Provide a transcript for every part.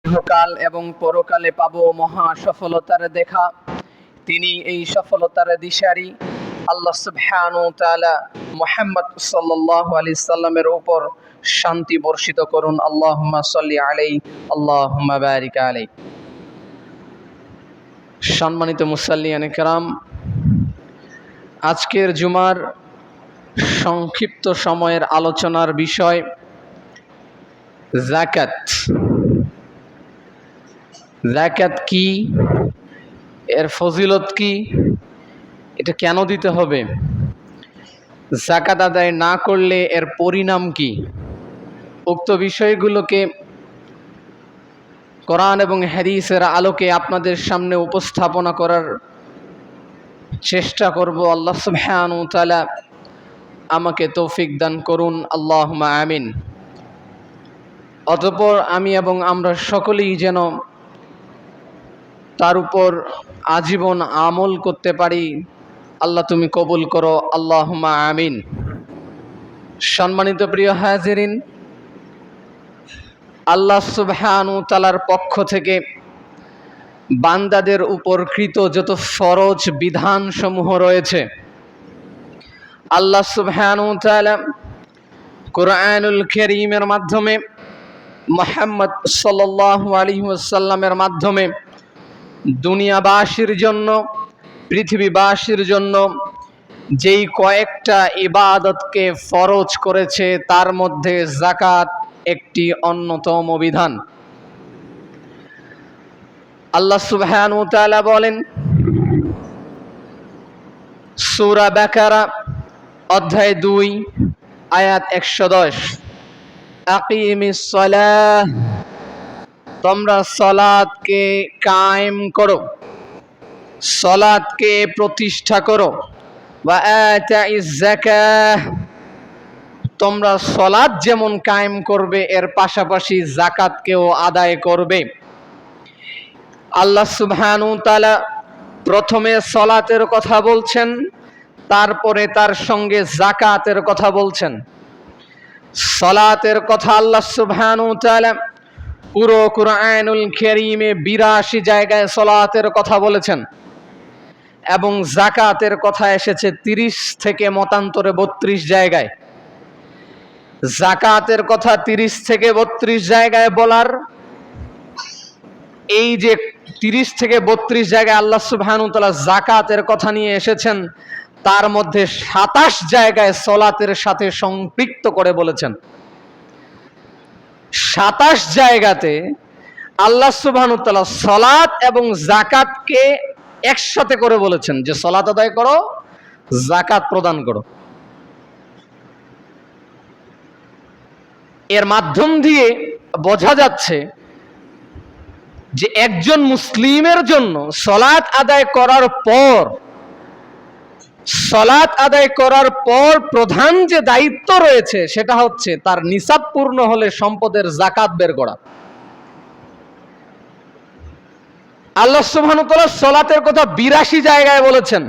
ইহকাল এবং পরকালে পাবো মহা সফলতার দেখা। তিনি এই সফলতার দিশারি। আল্লাহ সুবহানাহু ওয়া তাআলা মুহাম্মদ সাল্লাল্লাহু আলাইহি সাল্লামের উপর শান্তি বর্ষিত করুন। আল্লাহুম্মা সাল্লি আলাইহি, আল্লাহুম্মা বারিক আলাইহি। সম্মানিত মুসাল্লিয়ানে কেরাম, আজকের জুমার সংক্ষিপ্ত সময়ের আলোচনার বিষয় যাকাত। যাকাত কি, এর ফজিলত কি, এটা কেন দিতে হবে, যাকাত আদায় না করলে এর পরিণাম কি, উক্ত বিষয়গুলোকে কোরআন এবং হাদিসের আলোকে আপনাদের সামনে উপস্থাপনা করার চেষ্টা করব। আল্লাহ সুবহানাহু ওয়া তাআলা আমাকে তৌফিক দান করুন, আল্লাহুম্মা আমিন। অতঃপর আমি এবং আমরা সকলেই যেন তার উপর আজীবন আমল করতে পারি। আল্লাহ তুমি কবুল করো, আল্লাহুম্মা আমিন। সম্মানিত প্রিয় হাজিরিন, আল্লাহ সুবহানাহু ওয়া তাআলার পক্ষ থেকে বান্দাদের উপর কৃত যত ফরজ বিধানসমূহ রয়েছে, আল্লাহ সুবহানাহু ওয়া তাআলা কুরআনুল কারীমের মাধ্যমে, মুহাম্মদ সাল্লাল্লাহু আলাইহি ওয়াসাল্লামের মাধ্যমে দুনিয়াবাসীর জন্য, পৃথিবীবাসীর জন্য যেই কয়েকটা ইবাদতকে ফরজ করেছে তার মধ্যে যাকাত একটি অন্যতম বিধান। আল্লাহ সুবহানাহু ওয়া তাআলা বলেন সূরা বাকারা অধ্যায় 2 আয়াত 110, আকিমিস সালাহ, তোমরা সালাতকে কায়েম করো, সালাতকে প্রতিষ্ঠা করো। ওয়া আতাইজ যাকাহ, তোমরা সালাত যেমন কায়েম করবে এর পাশাপাশি যাকাতকেও আদায় করবে। আল্লাহ সুবহানাহু ওয়া তাআলা প্রথমে সালাতের কথা বলছেন, তারপরে তার সঙ্গে যাকাতের কথা বলছেন। সালাতের কথা আল্লাহ সুবহানাহু ওয়া তাআলা পুরো কুরআনুল কারীমে 82 জায়গায় সালাতের কথা বলেছেন এবং যাকাতের কথা এসেছে 30 থেকে মতান্তরে 32 জায়গায়। যাকাতের কথা 30 থেকে 32 জায়গায় বলার, এই যে 30 থেকে 32 জায়গায় আল্লাহ সুবহানাহু ওয়া তাআলা যাকাতের কথা নিয়ে এসেছেন, তার মধ্যে 27 জায়গায় সালাতের সাথে সম্পৃক্ত করে বলেছেন। 27 জায়গাতে আল্লাহ সুবহানাহু ওয়া তাআলা সালাত এবং যাকাতকে একসাথে করে বলেছেন যে সালাত আদায় করো, যাকাত প্রদান করো। এর মাধ্যম দিয়ে বোঝা যাচ্ছে যে একজন মুসলিমের জন্য সালাত আদায় করার পর প্রধান যে দায়িত্ব রয়েছে সেটা হচ্ছে তার নিসাব পূর্ণ হলে সম্পদের যাকাত বের করা। আল্লাহ সুবহানাহু ওয়া তাআলা সালাতের কথা 82 জায়গায় বলেছেন।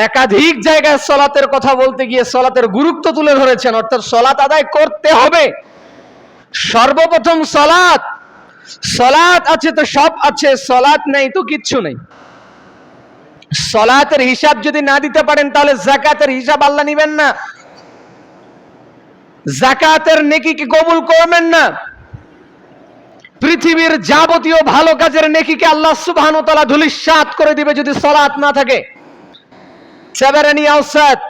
একাধিক জায়গায় সালাতের কথা বলতে গিয়ে সালাতের গুরুত্ব তুলে ধরেছেন, অর্থাৎ সালাত আদায় করতে হবে। সর্বপ্রথম সালাত, সালাত আছে তো সব আছে, সালাত নেই তো কিচ্ছু নেই। সালাতের হিসাব যদি না দিতে পারেন তাহলে যাকাতের হিসাব আল্লাহ নেবেন না, যাকাতের নেকি কি কবুল করবেন না। পৃথিবীর যাবতীয় ভালো কাজের নেকিকে আল্লাহ সুবহানাহু ওয়া তাআলা ধূলিসাৎ করে দিবে যদি সালাত না থাকে। তাবারানী আওসাত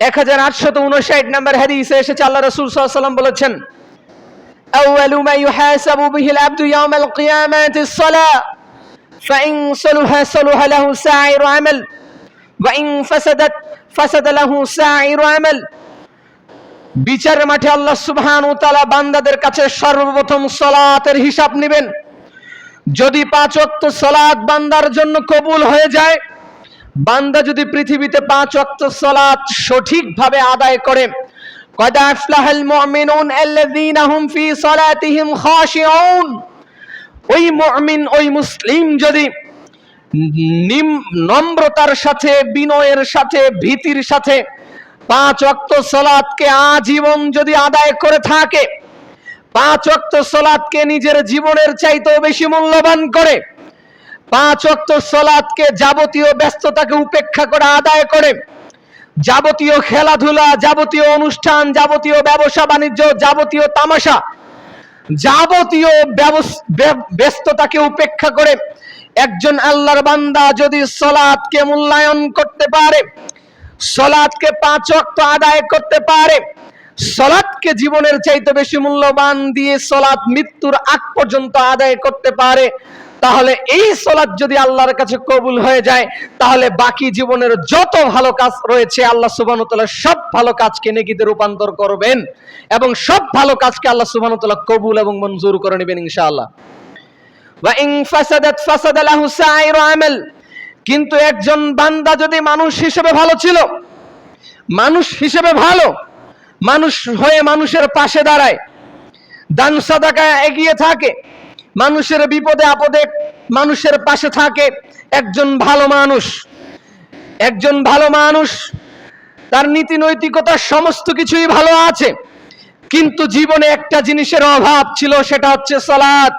1859 নম্বর হাদিসে এসেছে, আল্লাহ রাসূল সাল্লাল্লাহু আলাইহি ওয়াসাল্লাম বলেছেন, আউয়ালু মা ইউহাসাবু বিহিল আবদু ইয়াওমাল কিয়ামাতিস সালাহ, ফাইন সালাহা সালাহা লাহু সাইরু আমাল ওয়া ইন ফাসাদাত ফাসাদা লাহু সাইরু আমাল। বিচারের মাঠে আল্লাহ সুবহানাহু ওয়া তাআলা বান্দাদের কাছে সর্বপ্রথম সালাতের হিসাব নেবেন। যদি 5 ওয়াক্ত সালাত বান্দার জন্য কবুল হয়ে যায়, বান্দা যদি পৃথিবীতে 5 ওয়াক্ত সালাত সঠিকভাবে আদায় করে, قد أفلح المؤمنون الذين هم في صلاتهم خاشعون, ওই মুমিন, ওই মুসলিম যদি নম্রতার সাথে, বিনয়ের সাথে, ভীতির সাথে 5 ওয়াক্ত সালাতকে আজীবন যদি আদায় করে থাকে, 5 ওয়াক্ত সালাতকে নিজের জীবনের চাইতেও বেশি মূল্যবান করে, 5 ওয়াক্ত সালাতকে যাবতীয় ব্যস্ততাকে উপেক্ষা করে আদায় করে, যাবতীয় খেলাধুলা, যাবতীয় অনুষ্ঠান, যাবতীয় ব্যবসা বাণিজ্য, যাবতীয় তামাশা, যাবতীয় ব্যস্ততাকে উপেক্ষা করে একজন আল্লাহর বান্দা যদি সালাতকে মূল্যায়ন করতে পারে, সালাতকে 5 ওয়াক্ত আদায় করতে পারে, সালাতকে জীবনের চাইতে বেশি মূল্যবান দিয়ে সালাত মৃত্যুর আগ পর্যন্ত আদায় করতে পারে, তাহলে এই সালাত যদি আল্লাহর কাছে কবুল হয়ে যায়, তাহলে বাকি জীবনের যত ভালো কাজ রয়েছে আল্লাহ সুবহানাহু ওয়া তাআলা সব ভালো কাজকে নেকিতে রূপান্তর করবেন এবং সব ভালো কাজকে আল্লাহ সুবহানাহু ওয়া তাআলা কবুল এবং মঞ্জুর করে নেবেন ইনশাআল্লাহ। ওয়া ইন ফাসাদাত ফাসাদা লাহু সাইরু আমাল, কিন্তু একজন বান্দা যদি মানুষ হিসেবে ভালো ছিল, মানুষ হিসেবে ভালো, মানুষ হয়ে মানুষের পাশে দাঁড়ায়, দান সাদাকায় এগিয়ে থাকে, মানুষের বিপদে আপদে মানুষের পাশে থাকে, একজন ভালো মানুষ, একজন ভালো মানুষ, তার নীতি নৈতিকতা সমস্ত কিছুই ভালো আছে, কিন্তু জীবনে একটা জিনিসের অভাব ছিল, সেটা হচ্ছে সালাত।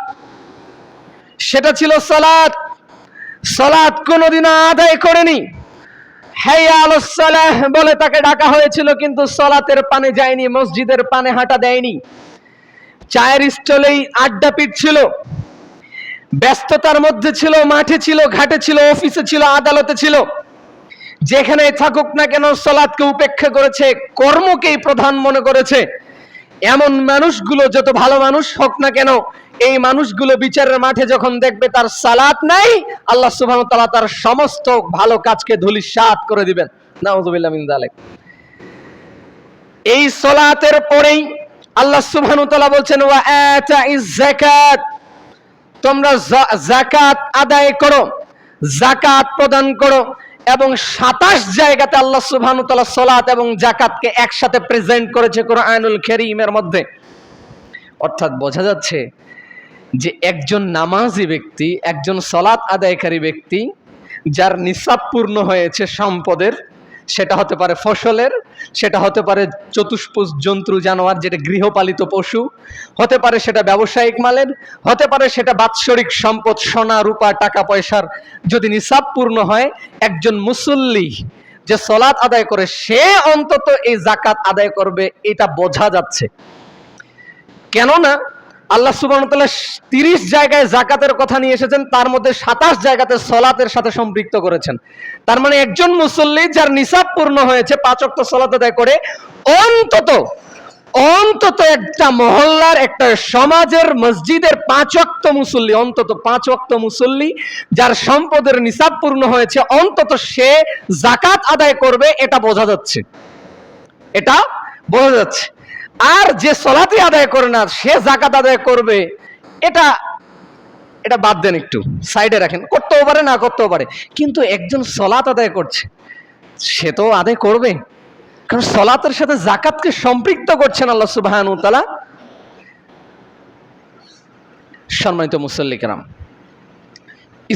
সেটা ছিল সালাত। সালাত কোনোদিনও আদায় করেনি। হাইয়া আলাস সালাহ বলে তাকে ডাকা হয়েছিল, কিন্তু সালাতের পানে যায়নি, মসজিদের পানে হাঁটা দেয়নি, চায়ের স্টলেই আড্ডা পিটছিল, ব্যস্ততার মধ্যে ছিল, মাঠে ছিল, ঘাটে ছিল, অফিসে ছিল, আদালতে ছিল, যেখানে থাকুক না কেন সালাতকে উপেক্ষা করেছে, কর্মকেই প্রধান মনে করেছে। এমন মানুষগুলো যত ভালো মানুষ হোক না কেন, এই মানুষগুলো বিচারের মাঠে যখন দেখবে তার সালাত নাই, আল্লাহ সুবহানাহু ওয়া তাআলা তার সমস্ত ভালো কাজকে ধূলিসাৎ করে দিবেন। নাউযুবিল্লাহ মিন যালিক। এই সালাতের পরেই আল্লাহ সুবহানাহু ওয়া তাআলা বলছেন ওয়া আতাইজ যাকাত, তোমরা যাকাত আদায় করো, যাকাত প্রদান করো। এবং 27 জায়গাতে আল্লাহ সুবহানাহু ওয়া তাআলা সালাত এবং যাকাতকে একসাথে প্রেজেন্ট করেছে কোরআনুল কারীমের মধ্যে। অর্থাৎ বোঝা যাচ্ছে যে একজন নামাজি ব্যক্তি, একজন সালাত আদায়কারী ব্যক্তি, যার নিসাব পূর্ণ হয়েছে সম্পদের, সেটা হতে পারে ফসলের, সেটা হতে পারে চতুষ্পদ জন্তু জানোয়ার যেটা গৃহপালিত পশু, হতে পারে সেটা ব্যবসায়িক মালের, হতে পারে সেটা বাৎসরিক সম্পদ সোনা রূপা টাকা পয়সার, যদি নিসাব পূর্ণ হয়, একজন মুসল্লি যে সালাত আদায় করে সে অন্তত এই যাকাত আদায় করবে, এটা বোঝা যাচ্ছে। কেননা আল্লাহ সুবহানাহু ওয়া তাআলা 30 জায়গায় যাকাতের কথা নিয়ে এসেছেন, তার মধ্যে 27 জায়গাতে সালাতের সাথে সম্পৃক্ত করেছেন। তার মানে একজন মুসল্লি যার নিসাব পূর্ণ হয়েছে, 5 ওয়াক্ত সালাত আদায় করে, অন্তত অন্তত একটা মহল্লার, একটা সমাজের, মসজিদের 5 ওয়াক্ত মুসল্লি, অন্তত 5 ওয়াক্ত মুসল্লি যার সম্পদের নিসাব পূর্ণ হয়েছে, অন্তত সে যাকাত আদায় করবে, এটা বোঝা যাচ্ছে, এটা বোঝা যাচ্ছে। আর যে সালাতই আদায় করে না সে যাকাত আদায় করবে, এটা এটা বাদ দেন, একটু সাইডে রাখেন, করতেও পারে না করতেও পারে, কিন্তু একজন সালাত আদায় করছে সে তো আদায় করবে, কারণ সালাতের সাথে যাকাতকে সম্পৃক্ত করছেন আল্লাহ সুবহানাহু ওয়া তাআলা। সম্মানিত মুসল্লি কেরাম,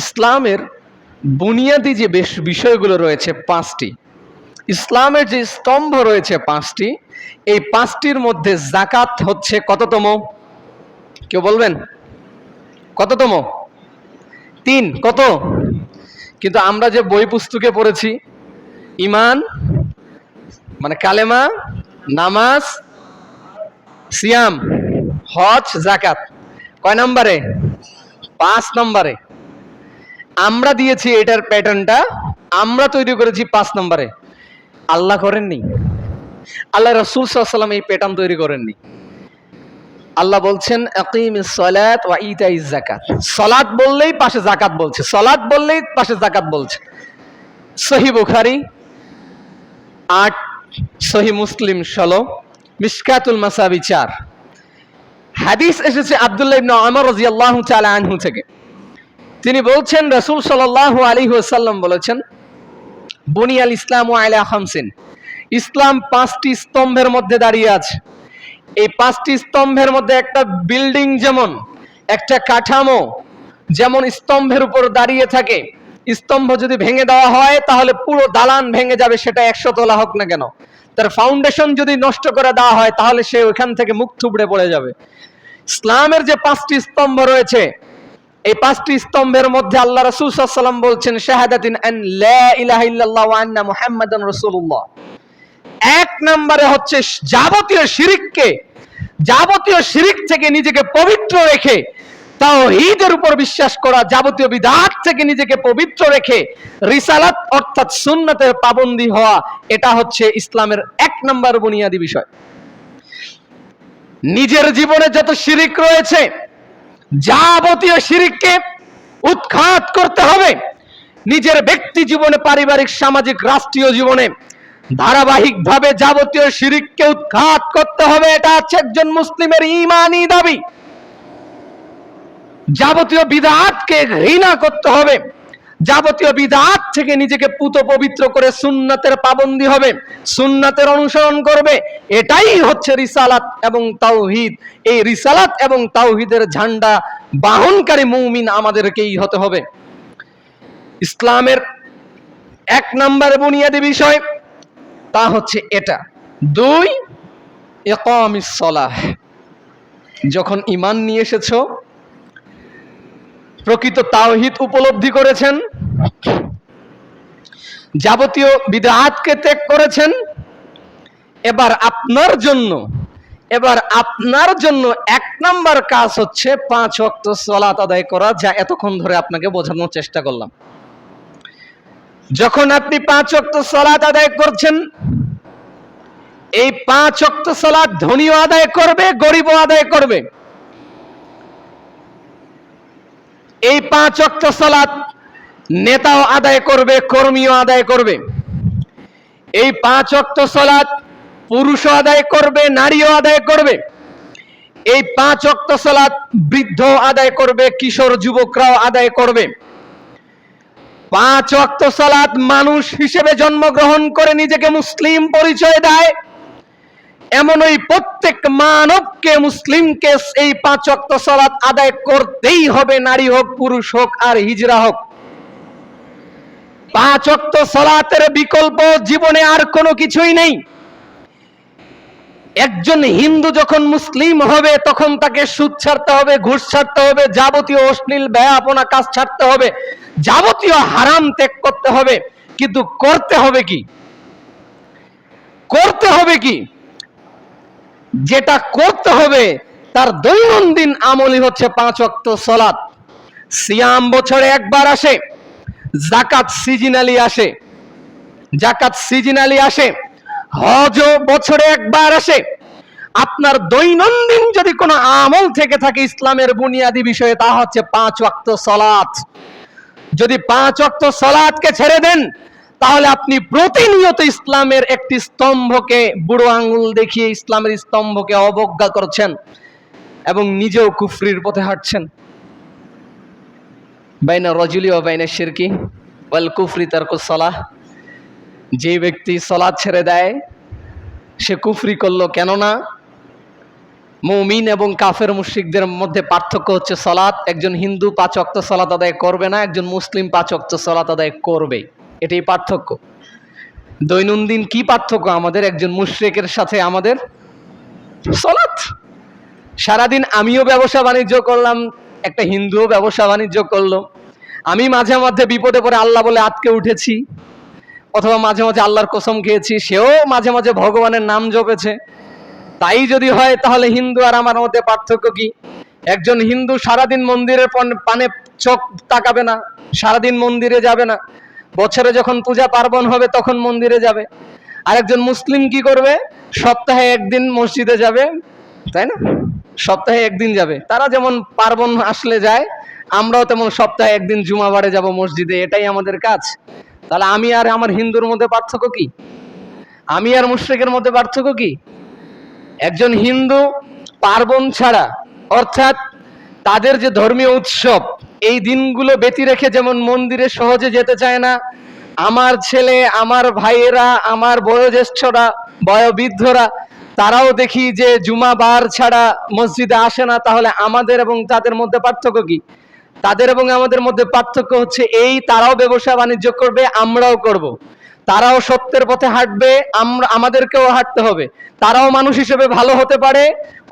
ইসলামের বুনিয়াদি যে বিষয়গুলো রয়েছে 5টি, ইসলামের যে স্তম্ভ রয়েছে 5টি, এই 5টির মধ্যে যাকাত হচ্ছে কততম? কেউ বলবেন কততম? 3। কত? কিন্তু আমরা যে বই পুস্তকে পড়েছি, ঈমান মানে কালেমা, নামাজ, সিয়াম, হজ, যাকাত, কয় নম্বরে? 5 নম্বরে। আমরা দিয়েছি এটার প্যাটার্নটা, আমরা তৈরি করেছি 5 নম্বরে। আল্লাহ করেননি, আল্লাহ রাসূল সাল্লাল্লাহু আলাইহি ওয়াসাল্লাম এই প্যাটার্ন তৈরি করেননি। আল্লাহ বলছেন আকিমিস সালাত ওয়া ইতাইজ যাকাত। সালাত বললেই পাশে যাকাত বলছে, সালাত বললেই পাশে যাকাত বলছে। সহিহ বুখারী 8, সহিহ মুসলিম 16, মিশকাতুল মাসাবি 4। হাদিস এসেছে আব্দুল্লাহ ইবনে ওমর রাদিয়াল্লাহু তাআলা আনহু থেকে। তিনি বলছেন রাসূল সাল্লাল্লাহু আলাইহি ওয়াসাল্লাম বলেছেন, বুনিয়াল ইসলামু আলা খামসিন, ইসলাম 5টি স্তম্ভের মধ্যে দাঁড়িয়ে আছে। এই 5টি স্তম্ভের মধ্যে একটা বিল্ডিং যেমন, একটা কাঠামো যেমন স্তম্ভের উপর দাঁড়িয়ে থাকে, স্তম্ভ যদি ভেঙে দেওয়া হয় তাহলে পুরো দালান ভেঙে যাবে, সেটা 100 তলা হোক না কেন। তার ফাউন্ডেশন যদি নষ্ট করে দেওয়া হয় তাহলে সে ওইখান থেকে মুখ থুবড়ে পড়ে যাবে। ইসলামের যে 5টি স্তম্ভ রয়েছে, এই 5টি স্তম্ভের মধ্যে আল্লাহ রাসূল সাল্লাল্লাহু আলাইহি ওয়াসাল্লাম বলছেন শাহাদাতিন আন লা ইলাহা ইল্লাল্লাহ ওয়া আন্না মুহাম্মাদান রাসূলুল্লাহ। এক নম্বরে হচ্ছে যাবতীয় শিরিক থেকে নিজেকে পবিত্র রেখে তাওহীদের উপর বিশ্বাস করা, যাবতীয় বিদআত থেকে নিজেকে পবিত্র রেখে রিসালাত অর্থাৎ সুন্নাতের পাবন্দী হওয়া, এটা হচ্ছে ইসলামের 1 নম্বর বুনিয়াদী বিষয়। নিজের জীবনে যত শিরিক রয়েছে, যাবতীয় শিরিককে উৎখাত করতে হবে। নিজের ব্যক্তি জীবনে, পারিবারিক, সামাজিক, রাষ্ট্রীয় জীবনে ধারাবাহিকভাবে যাবতীয় শিরিককে উৎখাত করতে হবে। এটা হচ্ছে একজন মুসলিমের ঈমানি দাবি। যাবতীয় বিদআতকে ঘৃণা করতে হবে, যাবতীয় বিদআত থেকে নিজেকে পুত পবিত্র করে সুন্নাতের পাবন্দী হবে, সুন্নাতের অনুসরণ করবে। এটাই হচ্ছে রিসালাত এবং তাওহীদ। এই রিসালাত এবং তাওহীদের ঝান্ডা বাহনকারী মুমিন আমাদেরকেই হতে হবে। ইসলামের 1 নম্বর বুনিয়াদী বিষয় তা হচ্ছে এটা। 2, ইকামিস সালাহ। যখন ঈমান নিয়ে এসেছো, প্রকৃত তাওহীদ উপলব্ধি করেছেন, যাবতীয় বিদআতকে ত্যাগ করেছেন, এবার আপনার জন্য 1 নম্বর কাজ হচ্ছে 5 ওয়াক্ত সালাত আদায় করা, যা এতক্ষণ ধরে আপনাকে বোঝানোর চেষ্টা করলাম। যখন আপনি 5 ওয়াক্ত সালাত আদায় করছেন, এই 5 ওয়াক্ত সালাত ধনীও আদায় করবে, গরিবও আদায় করবে। এই 5 ওয়াক্ত সালাত নেতাও আদায় করবে, কর্মীও আদায় করবে। এই 5 ওয়াক্ত সালাত পুরুষও আদায় করবে, নারীও আদায় করবে। এই 5 ওয়াক্ত সালাত বৃদ্ধ আদায় করবে, কিশোর যুবকরাও আদায় করবে। 5 ওয়াক্ত সালাত মানুষ হিসেবে জন্মগ্রহণ করে নিজেকে মুসলিম পরিচয় দেয়, এমন ওই প্রত্যেক মানবকে, মুসলিমকে এই 5 ওয়াক্ত সালাত আদায় করতেই হবে, নারী হোক, পুরুষ হোক, আর হিজড়া হোক। 5 ওয়াক্ত সালাতের বিকল্প জীবনে আর কোনো কিছুই নেই। একজন হিন্দু যখন মুসলিম হবে, তখন তাকে সুদ ছাড়তে হবে, ঘুষ ছাড়তে হবে, যাবতীয় অশ্লীল বেহায়াপনা কাজ ছাড়তে হবে, যাবতীয় হারাম ত্যাগ করতে হবে। কিন্তু করতে হবে কি? যেটা করতে হবে তার দৈনন্দিন আমলই হচ্ছে 5 ওয়াক্ত সালাত। সিয়াম বছরে একবার আসে, যাকাত সিজনালি আসে, হজ বছরে একবার আসে। আপনার দৈনন্দিন যদি কোনো আমল থেকে থাকে ইসলামের বুনিয়াদী বিষয়ে, তা হচ্ছে 5 ওয়াক্ত সালাত। যদি 5 ওয়াক্ত সালাতকে ছেড়ে দেন, তাহলে আপনি প্রতিনিয়ত ইসলামের একটি স্তম্ভকে বুড়ো আঙ্গুল দেখিয়ে ইসলামের স্তম্ভকে অবজ্ঞা করছেন এবং নিজেও কুফরির পথে হাঁটছেন। বাইনা রাজুলি ওয়া বাইনা শিরকি ওয়াল কুফরি তারকুস সালাহ। যে ব্যক্তি সালাত ছেড়ে দেয় সে কুফরি করলো। কেননা মুমিন এবং কাফের মুশরিকদের মধ্যে পার্থক্য হচ্ছে সালাত। একজন হিন্দু 5 ওয়াক্ত সালাত আদায় করবে না, একজন মুসলিম 5 ওয়াক্ত সালাত আদায় করবে। এটাই পার্থক্য। দৈনন্দিন কি পার্থক্য আমাদের একজন মুশরিকের সাথে আমাদের? সালাত। সারাদিন আমিও ব্যবসা বাণিজ্য করলাম, একটা হিন্দুও ব্যবসা বাণিজ্য করলো। আমি মাঝে মধ্যে বিপদে পড়ে আল্লাহ বলে আটকে উঠেছি, অথবা মাঝে মাঝে আল্লাহর কসম খেয়েছি, সেও মাঝে মাঝে ভগবানের নাম জপেছে। তাই যদি হয়, তাহলে হিন্দু আর আমার মধ্যে পার্থক্য কি? একজন হিন্দু সারাদিন মন্দিরের পানে চোখ তাকাবে না, সারাদিন মন্দিরে যাবে না, বছরে যখন পূজা পার্বণ হবে তখন মন্দিরে যাবে। আর একজন মুসলিম কি করবে? সপ্তাহে 1 দিন মসজিদে যাবে, তাই না? সপ্তাহে 1 দিন যাবে। তারা যেমন পার্বণ আসলে যায়, আমরাও তেমন সপ্তাহে 1 দিন জুমাবারে যাব মসজিদে। এটাই আমাদের কাজ। তাহলে আমি আর আমার হিন্দুর মধ্যে পার্থক্য কি? আমি আর মুশরিকের মধ্যে পার্থক্য কি? একজন হিন্দু পার্বণ ছাড়া, অর্থাৎ তাদের যে ধর্মীয় উৎসব, এই দিনগুলো ব্যতি রেখে যেমন মন্দিরে সহজে যেতে চায় না, আমার ছেলে, আমার ভাইয়েরা, আমার বয়োজ্যেষ্ঠরা, বয়োবৃদ্ধরা, তারাও দেখি যে জুমাবার ছাড়া মসজিদে আসে না। তাহলে আমাদের এবং তাদের মধ্যে পার্থক্য কি? তাদের এবং আমাদের মধ্যে পার্থক্য হচ্ছে এই, তারাও ব্যবসা বাণিজ্য করবে, আমরাও করব। তারাও সত্যের পথে হাঁটবে, আমাদেরকেও হাঁটতে হবে। তারাও মানুষ হিসেবে ভালো হতে পারে,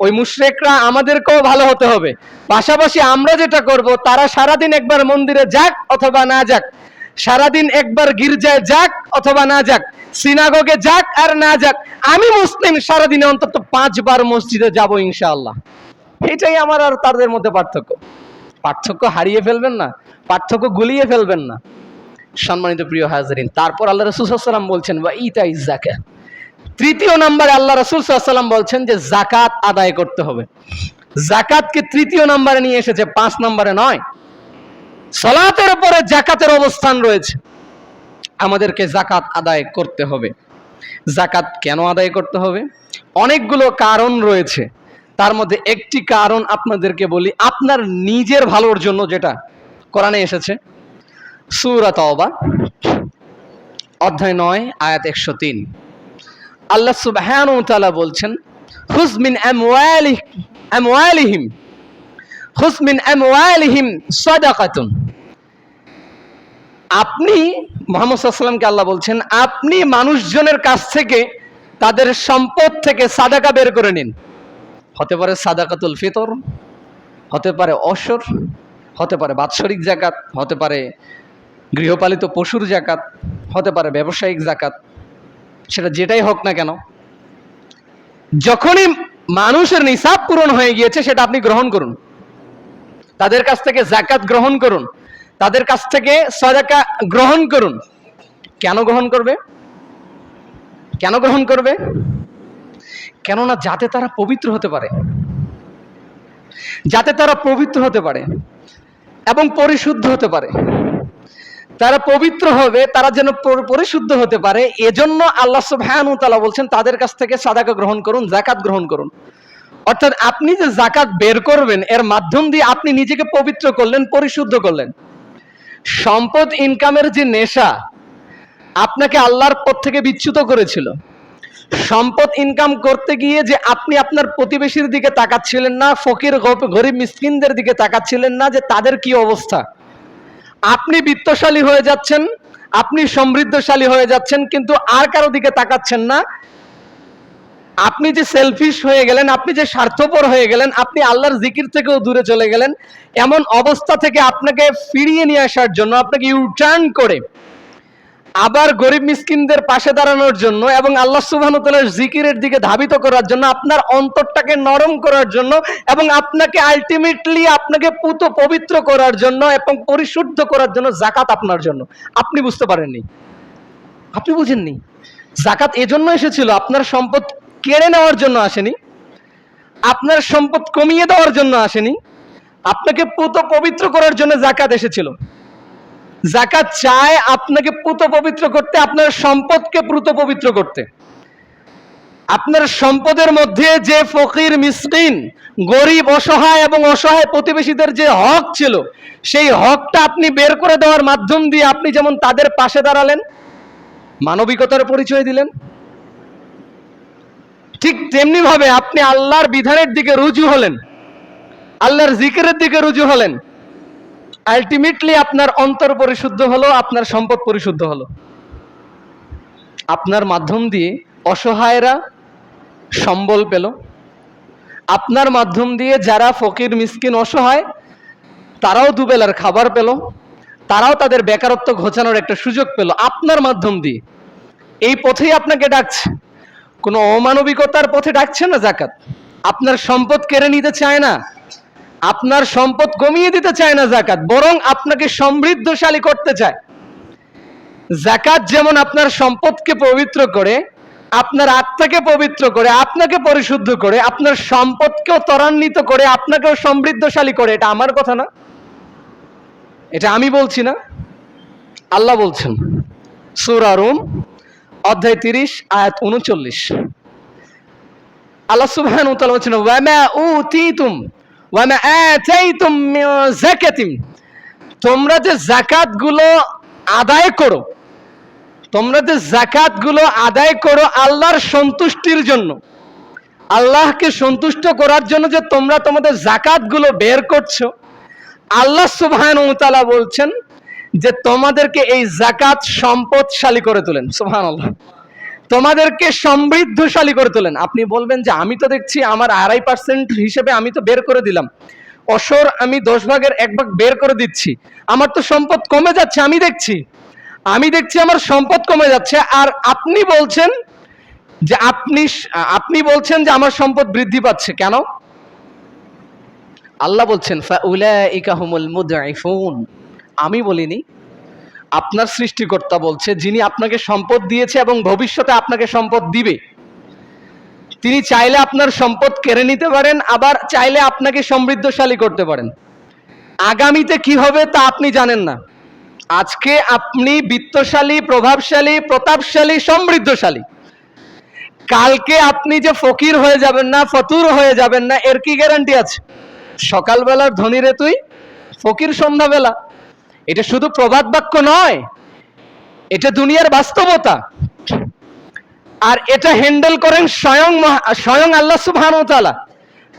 ওই মুশরিকরা আমাদেরকেও ভালো হতে হবে। পাশাপাশি আমরা যেটা করব, তারা সারাদিন একবার মন্দিরে যাক অথবা না যাক, সারাদিন একবার গির্জায় যাক অথবা না যাক, সিনাগোগে যাক আর না যাক, আমি মুসলিম সারাদিনে অন্তত 5 বার মসজিদে যাব ইনশাআল্লাহ। এটাই আমার আর তাদের মধ্যে পার্থক্য। পার্থক্য হারিয়ে ফেলবেন না, পার্থক্য গুলিয়ে ফেলবেন না। সম্মানিত প্রিয় হাজরিন, তারপর আল্লাহ রাসূল সাল্লাল্লাহু আলাইহি ওয়াসাল্লাম বলছেন ওয়া ইতাইজ যাকাত। তৃতীয় নম্বরে আল্লাহ রাসূল সাল্লাল্লাহু আলাইহি ওয়াসাল্লাম বলছেন যে যাকাত আদায় করতে হবে। যাকাতকে তৃতীয় নম্বরে নিয়ে এসেছে, 5 নম্বরে নয়। সালাতের উপরে যাকাতের অবস্থান রয়েছে। আমাদেরকে যাকাত আদায় করতে হবে। যাকাত কেন আদায় করতে হবে? অনেকগুলো কারণ রয়েছে। তার মধ্যে একটি কারণ আপনাদেরকে বলি, আপনার নিজের ভালোর জন্য, যেটা কোরআনে এসেছে। সূরা তাওবা অধ্যায় 9 আয়াত 103, আল্লাহ সুবহানাহু ওয়া তাআলা বলছেন, খুয মিন আমওয়ালিহিম সাদাকাতুন। আপনি মুহাম্মদ সাল্লাল্লাহু আলাইহি ওয়াসাল্লামকে আল্লাহ বলছেন, আপনি মানুষজনের কাছ থেকে তাদের সম্পদ থেকে সাদাকা বের করে নিন। হতে পারে সাদাকাতুল ফিতর, হতে পারে অশর, হতে পারে বাৎসরিক যাকাত, হতে পারে গৃহপালিত পশুর যাকাত, হতে পারে ব্যবসায়িক যাকাত। সেটা যেটাই হোক না কেন, যখনই মানুষের নিসাব পূরণ হয়ে গিয়েছে সেটা আপনি গ্রহণ করুন। তাদের কাছ থেকে যাকাত গ্রহণ করুন, তাদের কাছ থেকে সাদাকা গ্রহণ করুন। কেন গ্রহণ করবে? কেন গ্রহণ করবে? কেননা যাতে তারা পবিত্র হতে পারে, যাতে তারা পবিত্র হতে পারে এবং পরিশুদ্ধ হতে পারে। তারা পবিত্র হবে, তারা যেন পরিশুদ্ধ হতে পারে, এজন্য আল্লাহ সুবহানাহু ওয়া তাআলা বলছেন তাদের কাছ থেকে সাদাকা গ্রহণ করুন, যাকাত গ্রহণ করুন। অর্থাৎ আপনি যে যাকাত বের করবেন, এর মাধ্যম দিয়ে আপনি নিজেকে পবিত্র করলেন, পরিশুদ্ধ করলেন। সম্পদ ইনকামের যে নেশা আপনাকে আল্লাহর পথ থেকে বিচ্যুত করেছিল, সম্পদ ইনকাম করতে গিয়ে যে আপনি আপনার প্রতিবেশীর দিকে তাকাচ্ছিলেন না, ফকির গরিব মিসকিনদের দিকে তাকাচ্ছিলেন না যে তাদের কি অবস্থা, আপনি বিত্তশালী হয়ে যাচ্ছেন, আপনি সমৃদ্ধশালী হয়ে যাচ্ছেন, কিন্তু আর কারো দিকে তাকাচ্ছেন না। আপনি যে সেলফিশ হয়ে গেলেন, আপনি যে স্বার্থপর হয়ে গেলেন, আপনি আল্লাহর জিকির থেকেও দূরে চলে গেলেন। এমন অবস্থা থেকে আপনাকে ফিরিয়ে নিয়ে আসার জন্য, আপনাকে ইউটার্ন করে আবার গরিব মিসকিনদের পাশে দাঁড়ানোর জন্য এবং আল্লাহ সুবহানাহু ওয়া তাআলার জিকিরের দিকে ধাবিত করার জন্য, আপনার অন্তরটাকে নরম করার জন্য এবং আপনাকে আলটিমেটলি আপনাকে পুত পবিত্র করার জন্য এবং পরিশুদ্ধ করার জন্য যাকাত আপনার জন্য। আপনি বুঝতে পারেননি, আপনি বুঝেননি। যাকাত এজন্য এসেছিল, আপনার সম্পদ কেড়ে নেওয়ার জন্য আসেনি, আপনার সম্পদ কমিয়ে দেওয়ার জন্য আসেনি, আপনাকে পুত পবিত্র করার জন্য যাকাত এসেছিল। যাকাত চায় আপনাকে পুত পবিত্র করতে, আপনার সম্পদকে পুত পবিত্র করতে। আপনার সম্পদের মধ্যে যে ফকির মিসকিন, গরিব, অসহায় এবং অসহায় প্রতিবেশীদের যে হক ছিল, সেই হকটা আপনি বের করে দেওয়ার মাধ্যম দিয়ে আপনি যেমন তাদের পাশে দাঁড়ালেন, মানবিকতার পরিচয় দিলেন, ঠিক তেমনি ভাবে আপনি আল্লাহর বিধানের দিকে রুজু হলেন, আল্লাহর জিকিরের দিকে রুজু হলেন। আলটিমেটলি আপনার অন্তর পরিশুদ্ধ হলো, আপনার সম্পদ পরিশুদ্ধ হলো। আপনার মাধ্যম দিয়ে অসহায়রা সম্বল পেল, আপনার মাধ্যম দিয়ে যারা ফকির মিসকিন অসহায় তারাও দুবেলার খাবার পেল, তারাও তাদের বেকারত্ব ঘোচানোর একটা সুযোগ পেল আপনার মাধ্যম দিয়ে। এই পথেই আপনাকে ডাকছে, কোনো অমানবিকতার পথে ডাকছে না যাকাত। আপনার সম্পদ কেড়ে নিতে চায় না, আপনার সম্পদ কমিয়ে দিতে চায় না যাকাত, বরং আপনাকে সমৃদ্ধশালী করতে চায়। যাকাত যেমন আপনার সম্পদকে পবিত্র করে, আপনার আত্মাকে পবিত্র করে, আপনাকে পরিশুদ্ধ করে, আপনার সম্পদকেও ত্বরান্বিত করে, আপনাকেও সমৃদ্ধশালী করে। এটা আমার কথা না, এটা আমি বলছি না, আল্লাহ বলছেন। সূরা রুম অধ্যায় 30 আয়াত 39, আল্লাহ সুবহানাহু ওয়া তাআলা বলছেন, ওয়া মা উতিতুম ওয়া মা আতাইতুম মিন যাকাতিন। তোমরা যে যাকাতগুলো আদায় করো, তোমরা যে যাকাতগুলো আদায় করো আল্লাহর সন্তুষ্টির জন্য, আল্লাহকে সন্তুষ্ট করার জন্য যে তোমরা তোমাদের যাকাতগুলো বের করছো, আল্লাহ সুবহানাহু ওয়া তাআলা বলছেন যে তোমাদেরকে এই যাকাত সম্পদশালী করে তোলেন, সুবহানাল্লাহ, তোমাদেরকে সমৃদ্ধশালী করে তোলেন। আপনি বলবেন যে আমি তো দেখছি আমার 2.5% হিসেবে আমি তো বের করে দিলাম, অসর আমি 10 ভাগের 1 ভাগ বের করে দিচ্ছি, আমার তো সম্পদ কমে যাচ্ছে, আমি দেখছি আমার সম্পদ কমে যাচ্ছে, আর আপনি বলছেন যে আমার সম্পদ বৃদ্ধি পাচ্ছে কেন? আল্লাহ বলছেন ফাউলাইকা হুমুল মুদঈফুন। আমি বলিনি, আপনার সৃষ্টিকর্তা বলছে, যিনি আপনাকে সম্পদ দিয়েছে এবং ভবিষ্যতে আপনাকে সম্পদ দিবে, তিনি চাইলে আপনার সম্পদ কেড়ে নিতে পারেন, আবার চাইলে আপনাকে সমৃদ্ধশালী করতে পারেন। আগামীতে কি হবে তা আপনি জানেন না। আজকে আপনি বিত্তশালী, প্রভাবশালী, প্রতাপশালী, সমৃদ্ধশালী, কালকে আপনি যে ফকির হয়ে যাবেন না, ফতুর হয়ে যাবেন না, এর কি গ্যারান্টি আছে? সকালবেলার ধনী রে তুই, ফকির সন্ধ্যাবেলা। এটা শুধু প্রবাদ বাক্য নয়, এটা দুনিয়ার বাস্তবতা। আর এটা হ্যান্ডেল করেন স্বয়ং আল্লাহ সুবহানাহু ওয়া তাআলা।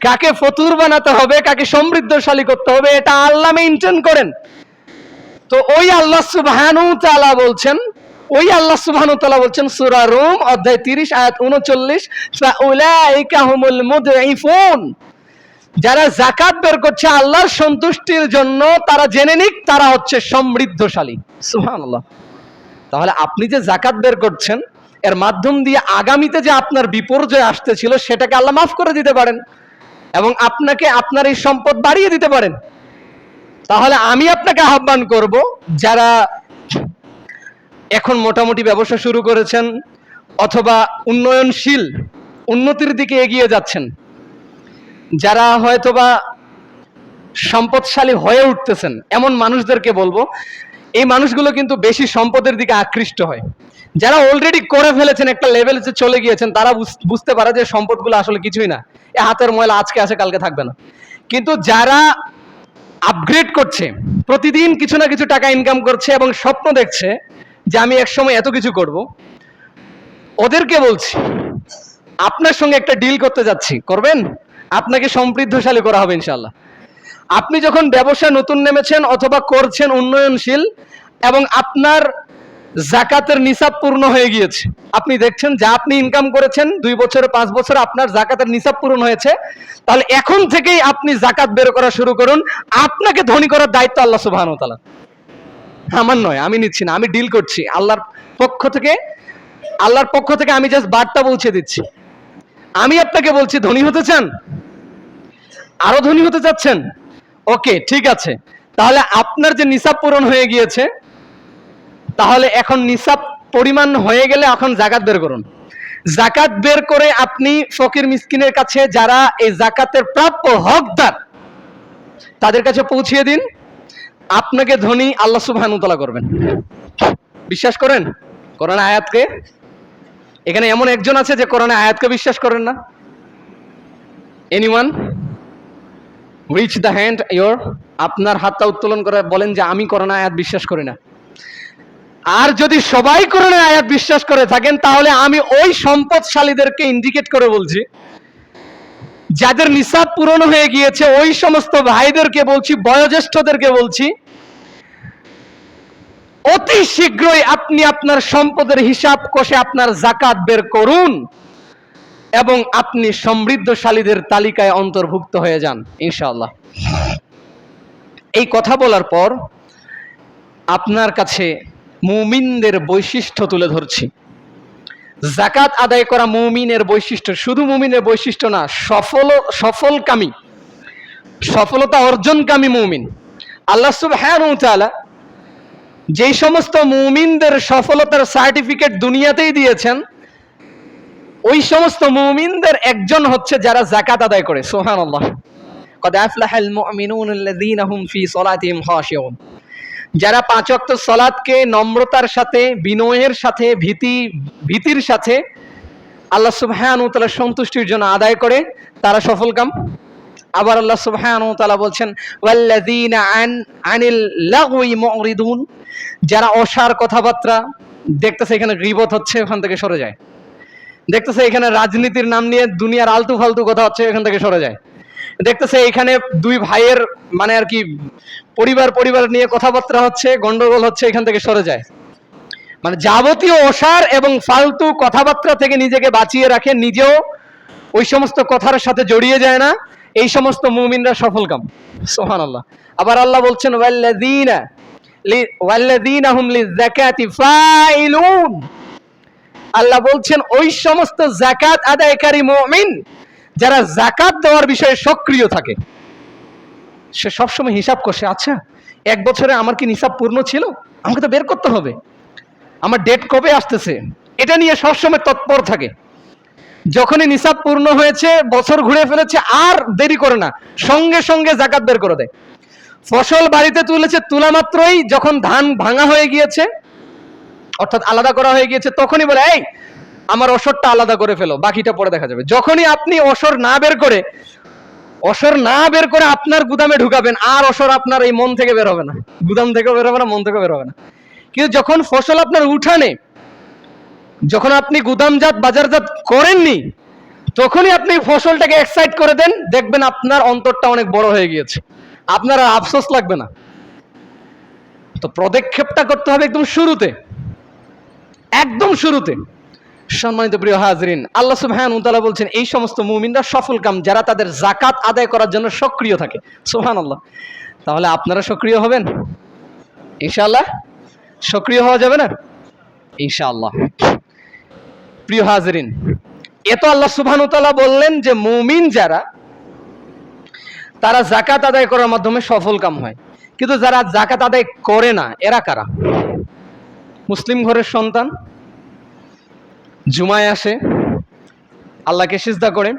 কাকে ফতুর বানাতে হবে, কাকে সমৃদ্ধশালী করতে হবে, এটা আল্লাহ মেইনটেইন করেন। তো ওই আল্লাহ সুবহানাহু ওয়া তাআলা বলছেন সূরা রুম অধ্যায় 30 আয়াত 39, ফাউলাইকা হুমুল মুদঈফুন। যারা যাকাত বের করছে আল্লাহর সন্তুষ্টির জন্য, তারা জেনে নিক তারা হচ্ছে সমৃদ্ধশালী। সুবহানাল্লাহ। তাহলে আপনি যে যাকাত বের করছেন, এর মাধ্যম দিয়ে আগামীতে যে আপনার বিপর্যয় আসতেছিল সেটাকে আল্লাহ মাফ করে দিতে পারেন এবং আপনাকে আপনার এই সম্পদ বাড়িয়ে দিতে পারেন। তাহলে আমি আপনাকে আহ্বান করব, যারা এখন মোটামুটি ব্যবসা শুরু করেছেন অথবা উন্নয়নশীল, উন্নতির দিকে এগিয়ে যাচ্ছেন, যারা হয়তোবা সম্পদশালী হয়ে উঠতেছেন, এমন মানুষদেরকে বলবো, এই মানুষগুলো কিন্তু বেশি সম্পদের দিকে আকৃষ্ট হয়। যারা অলরেডি করে ফেলেছেন, একটা লেভেলে চলে গিয়েছেন, তারা বুঝতে পারে যে সম্পদগুলো আসলে কিছুই না, এ হাতের ময়লা, আজকে আছে কালকে থাকবে না। কিন্তু যারা আপগ্রেড করছে, প্রতিদিন কিছু না কিছু টাকা ইনকাম করছে এবং স্বপ্ন দেখছে যে আমি একসময় এত কিছু করব, ওদেরকে বলছি আপনার সঙ্গে একটা ডিল করতে যাচ্ছি, করবেন? আপনাকে সমৃদ্ধশালী করা হবে ইনশাআল্লাহ। আপনি যখন ব্যবসা নতুন নেমেছেন অথবা করছেন উন্নয়নশীল এবং আপনার যাকাতের নিসাব পূর্ণ হয়ে গিয়েছে, আপনি দেখছেন যা আপনি ইনকাম করেছেন 2 বছরে 5 বছরে আপনার যাকাতের নিসাব পূরণ হয়েছে, তাহলে এখন থেকেই আপনি যাকাত বের করা শুরু করুন। আপনাকে ধনী করার দায়িত্ব আল্লাহ সুবহানাহু ওয়া তাআলা, আমার নয়, আমি নিচ্ছি না, আমি ডিল করছি আল্লাহর পক্ষ থেকে আমি জাস্ট বার্তা পৌঁছে দিচ্ছি। আমি আপনাকে বলছি, ধনী হতে চান, আরো ধনী হতে চাচ্ছেন, ওকে ঠিক আছে, তাহলে আপনার যে নিসাব পূরণ হয়ে গিয়েছে, তাহলে এখন নিসাব পরিমাণ হয়ে গেলে এখন যাকাত বের করুন। যাকাত বের করে আপনি ফকির মিসকিনের কাছে, যারা এই যাকাতের প্রাপ্য হকদার, তাদের কাছে পৌঁছিয়ে দিন। আপনাকে ধনী আল্লাহ সুবহানাহু ওয়া তাআলা করবেন। বিশ্বাস করেন কোরআন আয়াতকে? এখানে এমন একজন আছে যে কোরআন আয়াতকে বিশ্বাস করেন না? Anyone? Reach the hand your, আপনার হাতটা উত্তোলন করে বলেন যে আমি কোরআন আয়াত বিশ্বাস করি না। আর যদি সবাই কোরআন আয়াত বিশ্বাস করে থাকেন, তাহলে আমি ওই সম্পদশালীদেরকে ইন্ডিকেট করে বলছি, যাদের নিসাব পূরণ হয়ে গিয়েছে, ওই সমস্ত ভাইদেরকে বলছি, বয়োজ্যেষ্ঠদেরকে বলছি, অতি শীঘ্রই আপনি আপনার সম্পদের হিসাব কষে আপনার যাকাত বের করুন এবং আপনি সমৃদ্ধশালীদের তালিকায় অন্তর্ভুক্ত হয়ে যান ইনশাআল্লাহ। এই কথা বলার পর আপনার কাছে মুমিনদের বৈশিষ্ট্য তুলে ধরছি। যাকাত আদায় করা মুমিনের বৈশিষ্ট্য, শুধু মুমিনের বৈশিষ্ট্য না, সফলকামী, সফলতা অর্জনকামী মুমিন। আল্লাহ সুবহানাহু ওয়া তাআলা যেই সমস্ত মুমিনদের সফলতার সার্টিফিকেট দুনিয়াতেই দিয়েছেন, ওই সমস্ত মুমিনদের একজন হচ্ছে যারা যাকাত আদায় করে। সুবহানাল্লাহ। কদ আফলাহাল মুমিনুনাল্লাযীনা হুম ফি সলাতিহিম খাশিউন। যারা 5 ওয়াক্ত সালাতকে নম্রতার সাথে, বিনয়ের সাথে, ভীতির সাথে আল্লাহ সুবহানাহু ওয়া তাআলার সন্তুষ্টির জন্য আদায় করে, তারা সফলকাম। আবার আল্লাহ সুবহানাহু ওয়া তাআলা বলছেন ওয়াল্লাযীনা আনিল লাগওয়ি মুরিদুন। যারা অসার কথাবার্তা, দেখতেছে এখানে গীবত হচ্ছে, ওখান থেকে সরে যায়। দেখতেছে এখানে রাজনীতির নাম নিয়ে দুনিয়ার আলতু ফালতু কথা হচ্ছে, এখান থেকে সরে যায়। দেখতেছে এখানে 2 ভাইয়ের মানে আর কি পরিবার নিয়ে কথাবার্তা হচ্ছে, গন্ডগোল হচ্ছে, এখান থেকে সরে যায়। মানে যাবতীয় অসার এবং ফালতু কথাবার্তা থেকে নিজেকে বাঁচিয়ে রাখে, নিজেও ওই সমস্ত কথার সাথে জড়িয়ে যায় না। এই সমস্ত মুমিনরা সফলকাম। সুবহানাল্লাহ। আবার আল্লাহ বলছেন ওয়াল্লাযীনা হুম লিযাকাতি ফাইলুন। আল্লাহ বলছেন ওই সমস্ত যাকাত আদায়কারী মুমিন যারা যাকাত দেওয়ার বিষয়ে সক্রিয় থাকে। সে সবসময় হিসাব করছে, আচ্ছা 1 বছরে আমার কি নিসাব পূর্ণ ছিল, আমাকে তো বের করতে হবে, আমার ডেট কবে আসতেছে, এটা নিয়ে সবসময় তৎপর থাকে। যখনই নিসাব পূর্ণ হয়েছে, বছর ঘুরে ফেলেছে, আর দেরি করে না, সঙ্গে সঙ্গে যাকাত বের করে দেয়। ফসল বাড়িতে তুলেছে, তোলা মাত্রই যখন ধান ভাঙা হয়ে গিয়েছে, অর্থাৎ আলাদা করা হয়ে গিয়েছে, তখনই বলে এই আমার অসরটা আলাদা করে ফেলো, বাকিটা পরে দেখা যাবে। যখনই আপনি অসর না বের করে আপনার গুদামে ঢুকাবেন, আর অসর আপনার এই মন থেকে বের হবে না, গুদাম থেকেও বের হবে না, মন থেকেও বের হবে না। কিন্তু যখন ফসল আপনার উঠানে, যখন আপনি গুদামজাত বাজারজাত করেননি, তখনই আপনি ফসলটাকে এক্সাইট করে দেন, দেখবেন আপনার অন্তরটা অনেক বড় হয়ে গিয়েছে, আপনার আর আফসোস লাগবে না। তো পদক্ষেপটা করতে হবে একদম শুরুতে। সম্মানিত প্রিয় হাজরিন, আল্লাহ সুবহানাহু ওয়া তাআলা বলছেন এই সমস্ত মুমিনরা সফলকাম যারা তাদের যাকাত আদায় করার জন্য সক্রিয় থাকে। সুবহানাল্লাহ। তাহলে আপনারা সক্রিয় হবেন ইনশাআল্লাহ? সক্রিয় হওয়া যাবে না ইনশাআল্লাহ? প্রিয় হাজরিন, এত আল্লাহ সুবহানাহু ওয়া তাআলা বললেন যে মুমিন যারা, তারা যাকাত আদায় করার মাধ্যমে সফলকাম হয়। কিন্তু যারা যাকাত আদায় করে না, এরা কারা? মুসলিম ঘরের সন্তান, জুমায় আসে, আল্লাহকে সিজদা করে।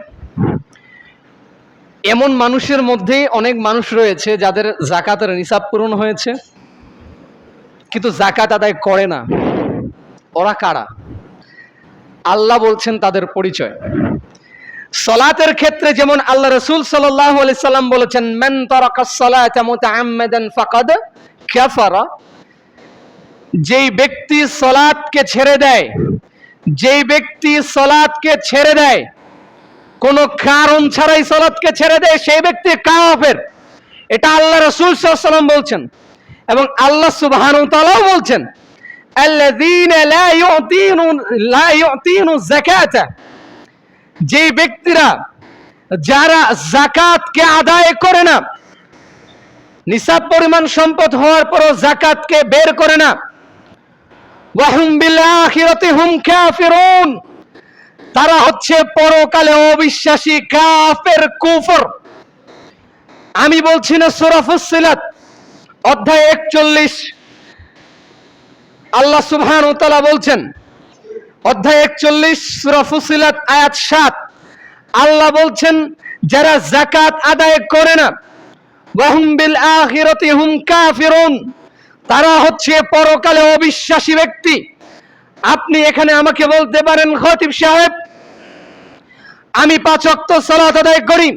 এমন মানুষের মধ্যে অনেক মানুষ রয়েছে যাদের যাকাতের নিসাব পূরণ হয়েছে, কিন্তু যাকাত আদায় করে না। ওরা কারা? আল্লাহ বলছেন তাদের পরিচয়। সালাতের ক্ষেত্রে যেমন আল্লাহ রাসূল সাল্লাল্লাহু আলাইহি সাল্লাম বলেছেন, মান তারাকাস সালাতা মুতাআম্মাদান ফাকাদ কাফারা। যেই ব্যক্তি সালাতকে ছেড়ে দেয়, কোনো কারণ ছাড়াই সালাতকে ছেড়ে দেয়, সেই ব্যক্তি কাফের। এটা আল্লাহ রাসূল সাল্লাল্লাহু আলাইহি সাল্লাম বলছেন, এবং আল্লাহ সুবহানাহু ওয়া তাআলাও বলছেন, আল্লাযীনা লা ইউতিনু যাকাতা। যে ব্যক্তিরা, যারা যাকাতকে আদায় করে না, নিসাব পরিমাণ সম্পদ হওয়ার পরও যাকাতকে বের করে না, ওয়া হুম বিল আখিরাতি হুম কাফিরুন, তারা হচ্ছে পরকালে অবিশ্বাসী, কাফের, কুফর। আমি বলছি না, সূরা ফুসসিলাত অধ্যায় 41 আল্লাহ সুবহানাহু ওয়া তাআলা বলছেন, অধ্যায় 41 সূরা ফুসসিলাত আয়াত 7, আল্লাহ বলছেন যারা যাকাত আদায় করে না, ওয়া হুম বিল আখিরাতি হুম কাফিরুন, তারা হচ্ছে পরকালে অবিশ্বাসী ব্যক্তি। আপনি এখানে আমাকে বলতে পারেন, খতিব সাহেব আমি 5 ওয়াক্ত সালাত আদায় করি,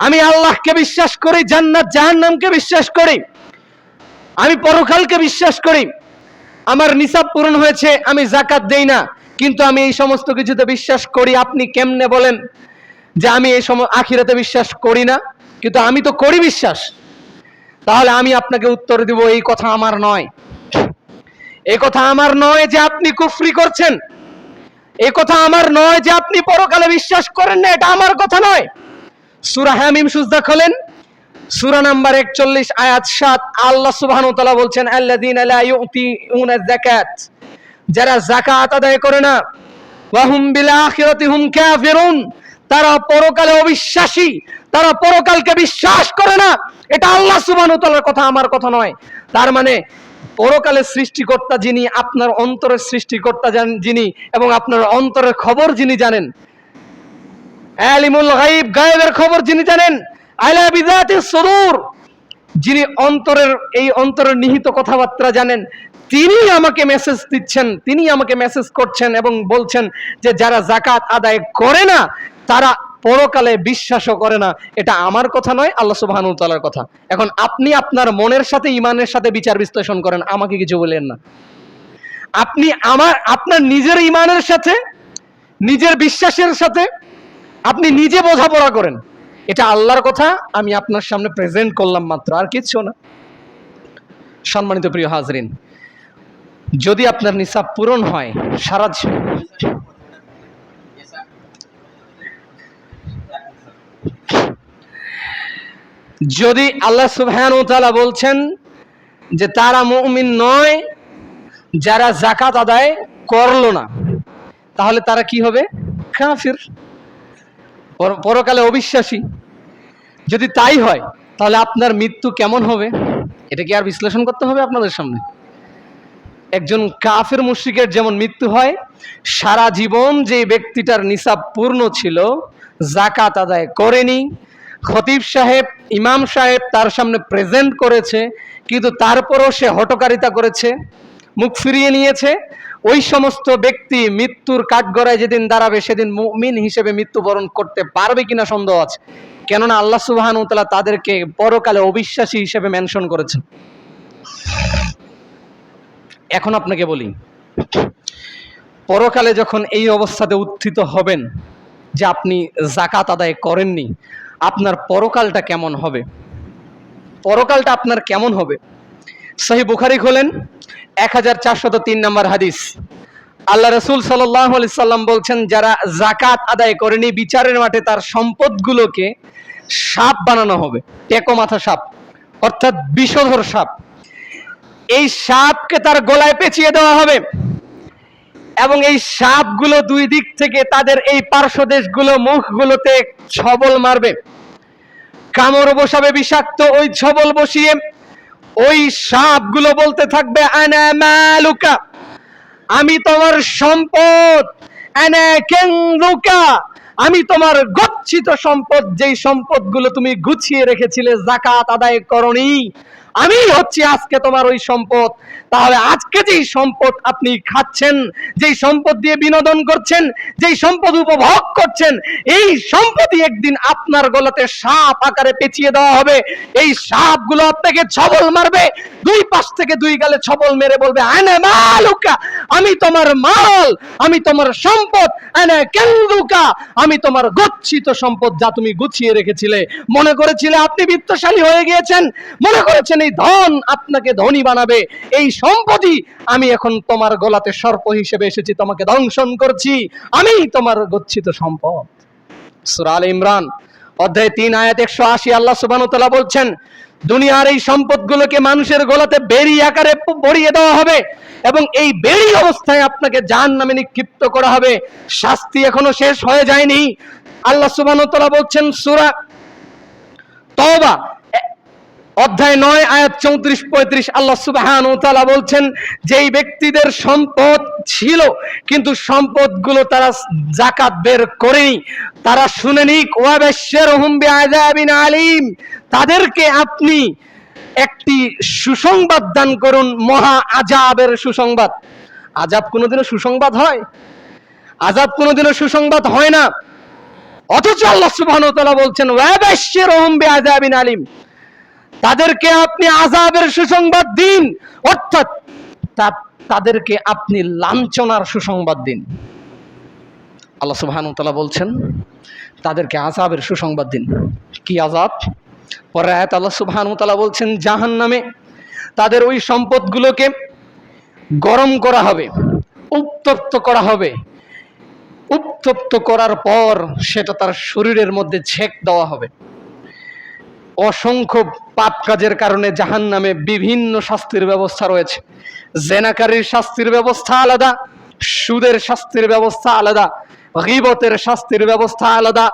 আমি আল্লাহকে বিশ্বাস করি, জান্নাত জাহান্নামকে বিশ্বাস করি, আমি পরকালকে বিশ্বাস করি, আমার নিসাব পূরণ হয়েছে, আমি যাকাত দেই না, কিন্তু আমি এই সমস্ত কিছুতে বিশ্বাস করি। আপনি কেমনে বলেন যে আমি এই আখিরাতে বিশ্বাস করি না, কিন্তু আমি তো করি বিশ্বাস? তাহলে আমি আপনাকে উত্তর দিব, এই কথা আমার নয়। এই কথা আমার নয় যে আপনি কুফরি করছেন, এই কথা আমার নয় যে আপনি পরকালে বিশ্বাস করেন না, এটা আমার কথা নয়। সূরা হামিম সুজদা খোলেন, সূরা নাম্বার 41 আয়াত 7, আল্লাহ সুবহানাহু ওয়া তাআলা বলছেন, আল্লাযীনা লা ইউতিউনা যাকাত, যারা যাকাত আদায় করে না, ওয়া হুম বিল আখিরাতি হুম কাফিরুন, তারা পরকালে অবিশ্বাসী, তারা পরকালকে বিশ্বাস করে না। এটা আল্লাহ সুবহানাহু ওয়া তাআলার কথা, আমার কথা নয়। তার মানে পরকালের সৃষ্টিকর্তা যিনি, আপনার অন্তরের সৃষ্টিকর্তা যিনি, এবং আপনার অন্তরের খবর যিনি জানেন, আলিমুল গায়ব, গায়বের খবর যিনি জানেন, আলা বিযাতিস সুদূর, যিনি অন্তরের নিহিত কথাবার্তা জানেন, তিনি আমাকে মেসেজ দিচ্ছেন, তিনি আমাকে মেসেজ করছেন এবং বলছেন যে যারা যাকাত আদায় করে না, তারা পরকালে বিশ্বাসও করে না। এটা আমার কথা নয়, আল্লাহ সুবহানাহু ওয়া তাআলার কথা। এখন আপনি আপনার মনের সাথে, ইমানের সাথে বিচার বিশ্লেষণ করেন, আমাকে কিছু বলেন না। আপনি আপনার নিজের ইমানের সাথে, নিজের বিশ্বাসের সাথে আপনি নিজে বোঝাপড়া করেন। এটা আল্লাহর কথা, আমি আপনার সামনে প্রেজেন্ট করলাম মাত্র, আর কিচ্ছু না। সম্মানিত প্রিয় হাজরিন, যদি আপনার নিসাব পূরণ হয় সারা যদি আল্লাহ সুবহানাহু ওয়া তাআলা বলছেন যে তারা মুমিন নয় যারা যাকাত আদায় করলো না, তাহলে তারা কি হবে? কাফির, পরকালে অবিশ্বাসী। যদি তাই হয় তাহলে আপনার মৃত্যু কেমন হবে এটা কি আর বিশ্লেষণ করতে হবে আপনাদের সামনে? একজন কাফির মুশরিকের যেমন মৃত্যু হয়, সারা জীবন যে ব্যক্তিটার নিসাব পূর্ণ ছিল, যাকাত আদায় করেনি, খতিব সাহেব ইমাম সাহেব তার সামনে প্রেজেন্ট করেছে, কিন্তু তারপরও সে হটকারিতা করেছে, মুখ ফিরিয়ে নিয়েছে, ওই সমস্ত ব্যক্তি মৃত্যুর কাঠগড়ায় যেদিন দাঁড়াবে সেদিন মুমিন হিসেবে মৃত্যুবরণ করতে পারবে কিনা সন্দেহ আছে। কেননা আল্লাহ সুবহানাহু ওয়া তাআলা তাদেরকে পরকালে অবিশ্বাসী হিসেবে মেনশন করেছেন। এখন আপনাকে বলি, পরকালে যখন এই অবস্থাতে উত্থিত হবেন যে আপনি যাকাত আদায় করেননি, আপনার পরকালটা কেমন হবে? পরকালটা আপনার কেমন হবে? সহিহ বুখারী খোলেন, 1403 নম্বর হাদিস। আল্লাহ রাসূল সাল্লাল্লাহু আলাইহি সাল্লাম বলছেন, যারা যাকাত আদায় করেনি বিচারের মাঠে তার সম্পদগুলোকে সাপ বানানো হবে, টেকো মাথা সাপ, অর্থাৎ বিষধর সাপ। এই সাপকে তার গলায় পেঁচিয়ে দেওয়া হবে এবং এই সাপগুলো দুই দিক থেকে তাদের এই পার্শ্বদেশগুলো মুখগুলোতে ছবল মারবে, কামড় বসাবে বিষাক্ত ওই ছবল বসিয়ে। ওই সাপগুলো বলতে থাকবে, আনা মালুকা, আমি তোমার সম্পদ, আনা কানজুকা, আমি তোমার গচ্ছিত সম্পদ, যেই সম্পদগুলো তুমি গুছিয়ে রেখেছিলে যাকাত আদায় করনি, আমি হচ্ছি আজকে তোমার ওই সম্পদ। তাহলে আজকে যেই সম্পদ আপনি খাচ্ছেন, যেই সম্পদ দিয়ে বিনোদন করছেন, যেই সম্পদ উপভোগ করছেন, এই সম্পদই একদিন আপনার গলাতে সাপ আকারে পেঁচিয়ে দেওয়া হবে। এই সাপগুলো আপনাকে ছবল মারবে, দুই পাশ থেকে দুই গালে ছবল মেরে বলবে, আনা মালুকা, আমি তোমার মাল, আমি তোমার সম্পদ, আনা কানজুকা, আমি তোমার গচ্ছিত সম্পদ যা তুমি গুছিয়ে রেখেছিলে। মনে করেছিলে আপনি বিত্তশালী হয়ে গিয়েছেন, মনে করেছেন এই ধন আপনাকে ধনী বানাবে, এই সম্পদই আমি এখন তোমার গলাতে সর্প হিসেবে এসেছি, তোমাকে দংশন করছি, আমি তোমার গচ্ছিত সম্পদ। সূরা আলে ইমরান অধ্যায় 3 আয়াত 180 আল্লাহ সুবহানাহু ওয়া তাআলা বলছেন, দুনিয়ার এই সম্পদগুলোকে মানুষের গলাতে বেড়ি আকারে পরিয়ে দেওয়া হবে এবং এই বেড়ি অবস্থায় আপনাকে জাহান্নামে নিক্ষিপ্ত করা হবে। শাস্তি এখনো শেষ হয়ে যায়নি। আল্লাহ সুবহানাহু ওয়া তাআলা বলছেন সূরা তওবা অধ্যায় 9 আয়াত 34-35 আল্লাহ সুবহানাহু ওয়া তাআলা বলছেন, যেই ব্যক্তিদের সম্পদ ছিল কিন্তু সম্পদগুলো তারা যাকাত বের করেনি, তারা শুনেনি, ওয়াবাশশিরহুম বিআযাবিন আলীম, তাদেরকে আপনি একটি সুসংবাদ দান করুন, মহা আযাবের সুসংবাদ। আযাব কোনোদিনও সুসংবাদ হয়? আযাব কোনোদিনও সুসংবাদ হয় না। অথচ আল্লাহ সুবহানাহু ওয়া তাআলা বলছেন, ওয়াবাশশিরহুম বিআযাবিন আলীম, তাদেরকে আপনি আযাবের সুসংবাদ দিন, অর্থাৎ তাদেরকে আপনি লাঞ্ছনার সুসংবাদ দিন। আল্লাহ সুবহানাহু ওয়া তাআলা বলছেন তাদেরকে আযাবের সুসংবাদ দিন। কি আযাব? পরে আয়াত আল্লাহ সুবহানাহু ওয়া তাআলা বলছেন, জাহান্নামে তাদের ওই সম্পদগুলোকে গরম করা হবে, উত্তপ্ত করা হবে, উত্তপ্ত করার পর সেটা তার শরীরের মধ্যে ছেক দেওয়া হবে। অসংখ্য পাপ কাজের কারণে জাহান্নামে বিভিন্ন শাস্তির ব্যবস্থা রয়েছে। জেনাকারীর শাস্তির ব্যবস্থা আলাদা, সুদের শাস্তির ব্যবস্থা আলাদা, গীবতের শাস্তির ব্যবস্থা আলাদা,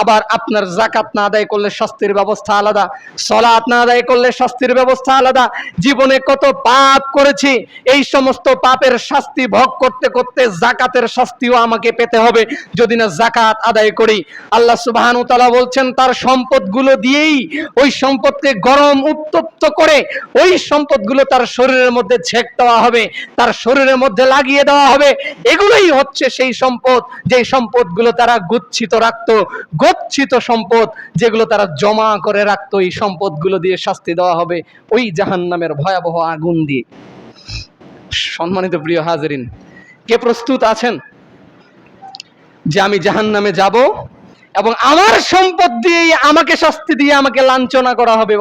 আবার আপনার যাকাত না আদায় করলে শাস্তির ব্যবস্থা আলাদা, সালাত না আদায় করলে শাস্তির ব্যবস্থা আলাদা। জীবনে কত পাপ করেছি, এই সমস্ত পাপের শাস্তি ভোগ করতে করতে যাকাতের শাস্তিও আমাকে পেতে হবে যদি না যাকাত আদায় করি। আল্লাহ সুবহানাহু ওয়া তাআলা বলছেন, তার সম্পদগুলো দিয়েই ওই সম্পদকে গরম উত্তপ্ত করে ওই সম্পদগুলো তার শরীরের মধ্যে ছেক দেওয়া হবে, তার শরীরের মধ্যে লাগিয়ে দেওয়া হবে। এগুলোই হচ্ছে সেই সম্পদ, যেই সম্পদগুলো তারা গচ্ছিত রাখতো, গচ্ছিত সম্পদ যেগুলো তারা জমা করে রাখতো, এই সম্পদগুলো দিয়ে শাস্তি দেওয়া হবে ওই জাহান্নামের ভয়াবহ আগুন দিয়ে। সম্মানিত প্রিয় হাজরিন, কে প্রস্তুত আছেন যে আমি জাহান্নামে যাব এবং আমার সম্পদ দিয়ে আমাকে শাস্তি দিয়ে আমাকে লাঞ্ছনা করা হবে,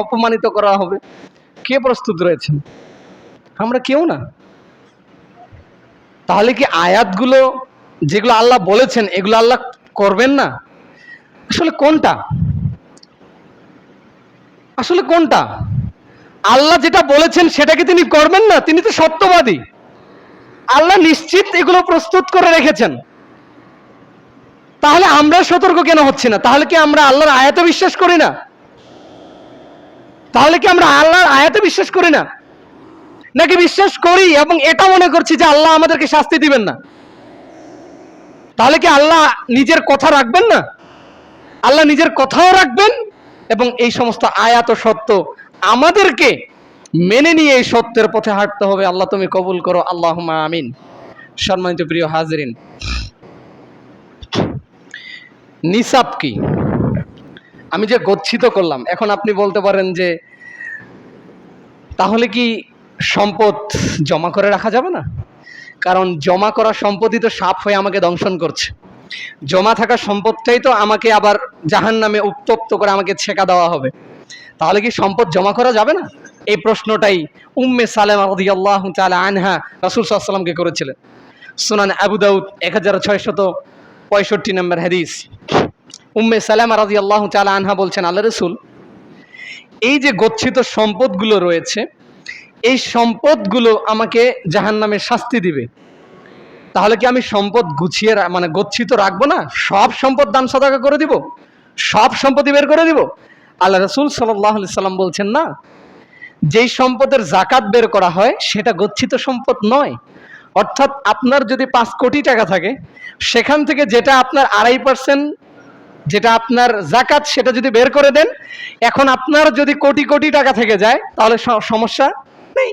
অপমানিত করা হবে? কে প্রস্তুত রয়েছেন? আমরা কেউ না। তাহলে কি আয়াতগুলো যেগুলো আল্লাহ বলেছেন এগুলো আল্লাহ করবেন না? আসলে কোনটা? আসলে কোনটা? আল্লাহ যেটা বলেছেন সেটা কি তিনি করবেন না? তিনি তো সত্যবাদী। আল্লাহ নিশ্চিত এগুলো প্রস্তুত করে রেখেছেন। তাহলে আমরা সতর্ক কেন হচ্ছি না? তাহলে কি আমরা আল্লাহর আয়াতে বিশ্বাস করি না? তাহলে কি আমরা আল্লাহর আয়াতে বিশ্বাস করি না? নাকি বিশ্বাস করি এবং এটা মনে করছি যে আল্লাহ আমাদেরকে শাস্তি দিবেন না? তাহলে কি আল্লাহ নিজের কথা রাখবেন না? আল্লাহ নিজের কথাও রাখবেন এবং এই সমস্ত আয়াত ও সত্য আমাদেরকে মেনে নিয়ে এই সত্যের পথে হাঁটতে হবে। আল্লাহ তুমি কবুল করো, আল্লাহুম্মা আমিন। সম্মানিত প্রিয় হাজিরিন, নিসাব কি? আমি যে গচ্ছিত করলাম, এখন আপনি বলতে পারেন যে তাহলে কি সম্পদ জমা করে রাখা যাবে না? কারণ জমা করা সম্পদই তো সাপ হয়ে আমাকে দংশন করছে। জমা থাকা সম্পদটাই তো আমাকে আবার জাহান্নামে উত্তপ্ত করে আমাকে ছেকা দেওয়া হবে। তাহলে কি সম্পদ জমা করা যাবে না? এই প্রশ্নটাই উম্মে সালেমা রাদিয়াল্লাহু তাআলা আনহা রাসূল সাল্লাল্লাহু আলাইহি ওয়াসাল্লামকে করেছিলেন। সুনান আবু দাউদ 1665 নম্বর হাদিস। উম্মে সালেমা রাদিয়াল্লাহু তাআলা আনহা বলছেন, আল্লাহর রাসূল, এই যে গচ্ছিত সম্পদগুলো রয়েছে এই সম্পদগুলো আমাকে জাহান্নামের শাস্তি দিবে। তাহলে কি আমি সম্পদ গুছিয়ে মানে গচ্ছিত রাখবো না? সব সম্পদ দান সাদাকা করে দিব? সব সম্পত্তি বের করে দিব? আল্লাহ রাসূল সাল্লাল্লাহু আলাইহি সাল্লাম বলছেন, না, যেই সম্পদের যাকাত বের করা হয় সেটা গচ্ছিত সম্পদ নয়। অর্থাৎ আপনার যদি 5 কোটি টাকা থাকে, সেখান থেকে যেটা আপনার 2.5% যেটা আপনার যাকাত সেটা যদি বের করে দেন, এখন আপনার যদি কোটি কোটি টাকা থেকে যায় তাহলে সমস্যা নেই।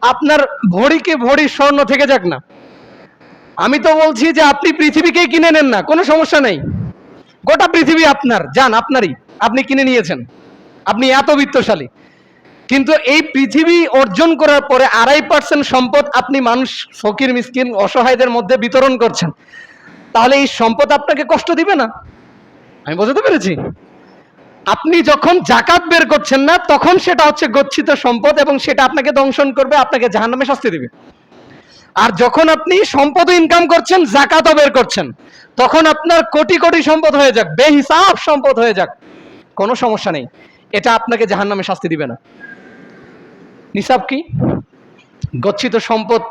আপনার ভরিকে ভরি স্বর্ণ থেকে যাক না, আমি তো বলছি যে আপনি পৃথিবীকেই কিনে নেন না, কোনো সমস্যা নেই। গোটা পৃথিবী আপনার, যান, আপনারই, আপনি কিনে নিয়েছেন, আপনি এত বিত্তশালী। কিন্তু এই পৃথিবী অর্জন করার পরে 2.5% সম্পদ আপনি মানুষ, ফকির মিসকিন অসহায়দের মধ্যে বিতরণ করছেন। তাহলে এই সম্পদ আপনাকে কষ্ট দিবে না? আমি বোঝাতে পেরেছি? আপনি যখন যাকাত বের করছেন না তখন সেটা হচ্ছে গচ্ছিত সম্পদ এবং সেটা আপনাকে দংশন করবে, আপনাকে জাহান্নামে শাস্তি দিবে। আর যখন আপনি সম্পদ ইনকাম করছেন, যাকাতও বের করছেন, তখন আপনার কোটি কোটি সম্পদ হয়ে যাক, বেহিসাব সম্পদ হয়ে যাক, কোনো সমস্যা নেই, এটা আপনাকে জাহান্নামে শাস্তি দিবে না। নিসাব কি? গচ্ছিত সম্পদ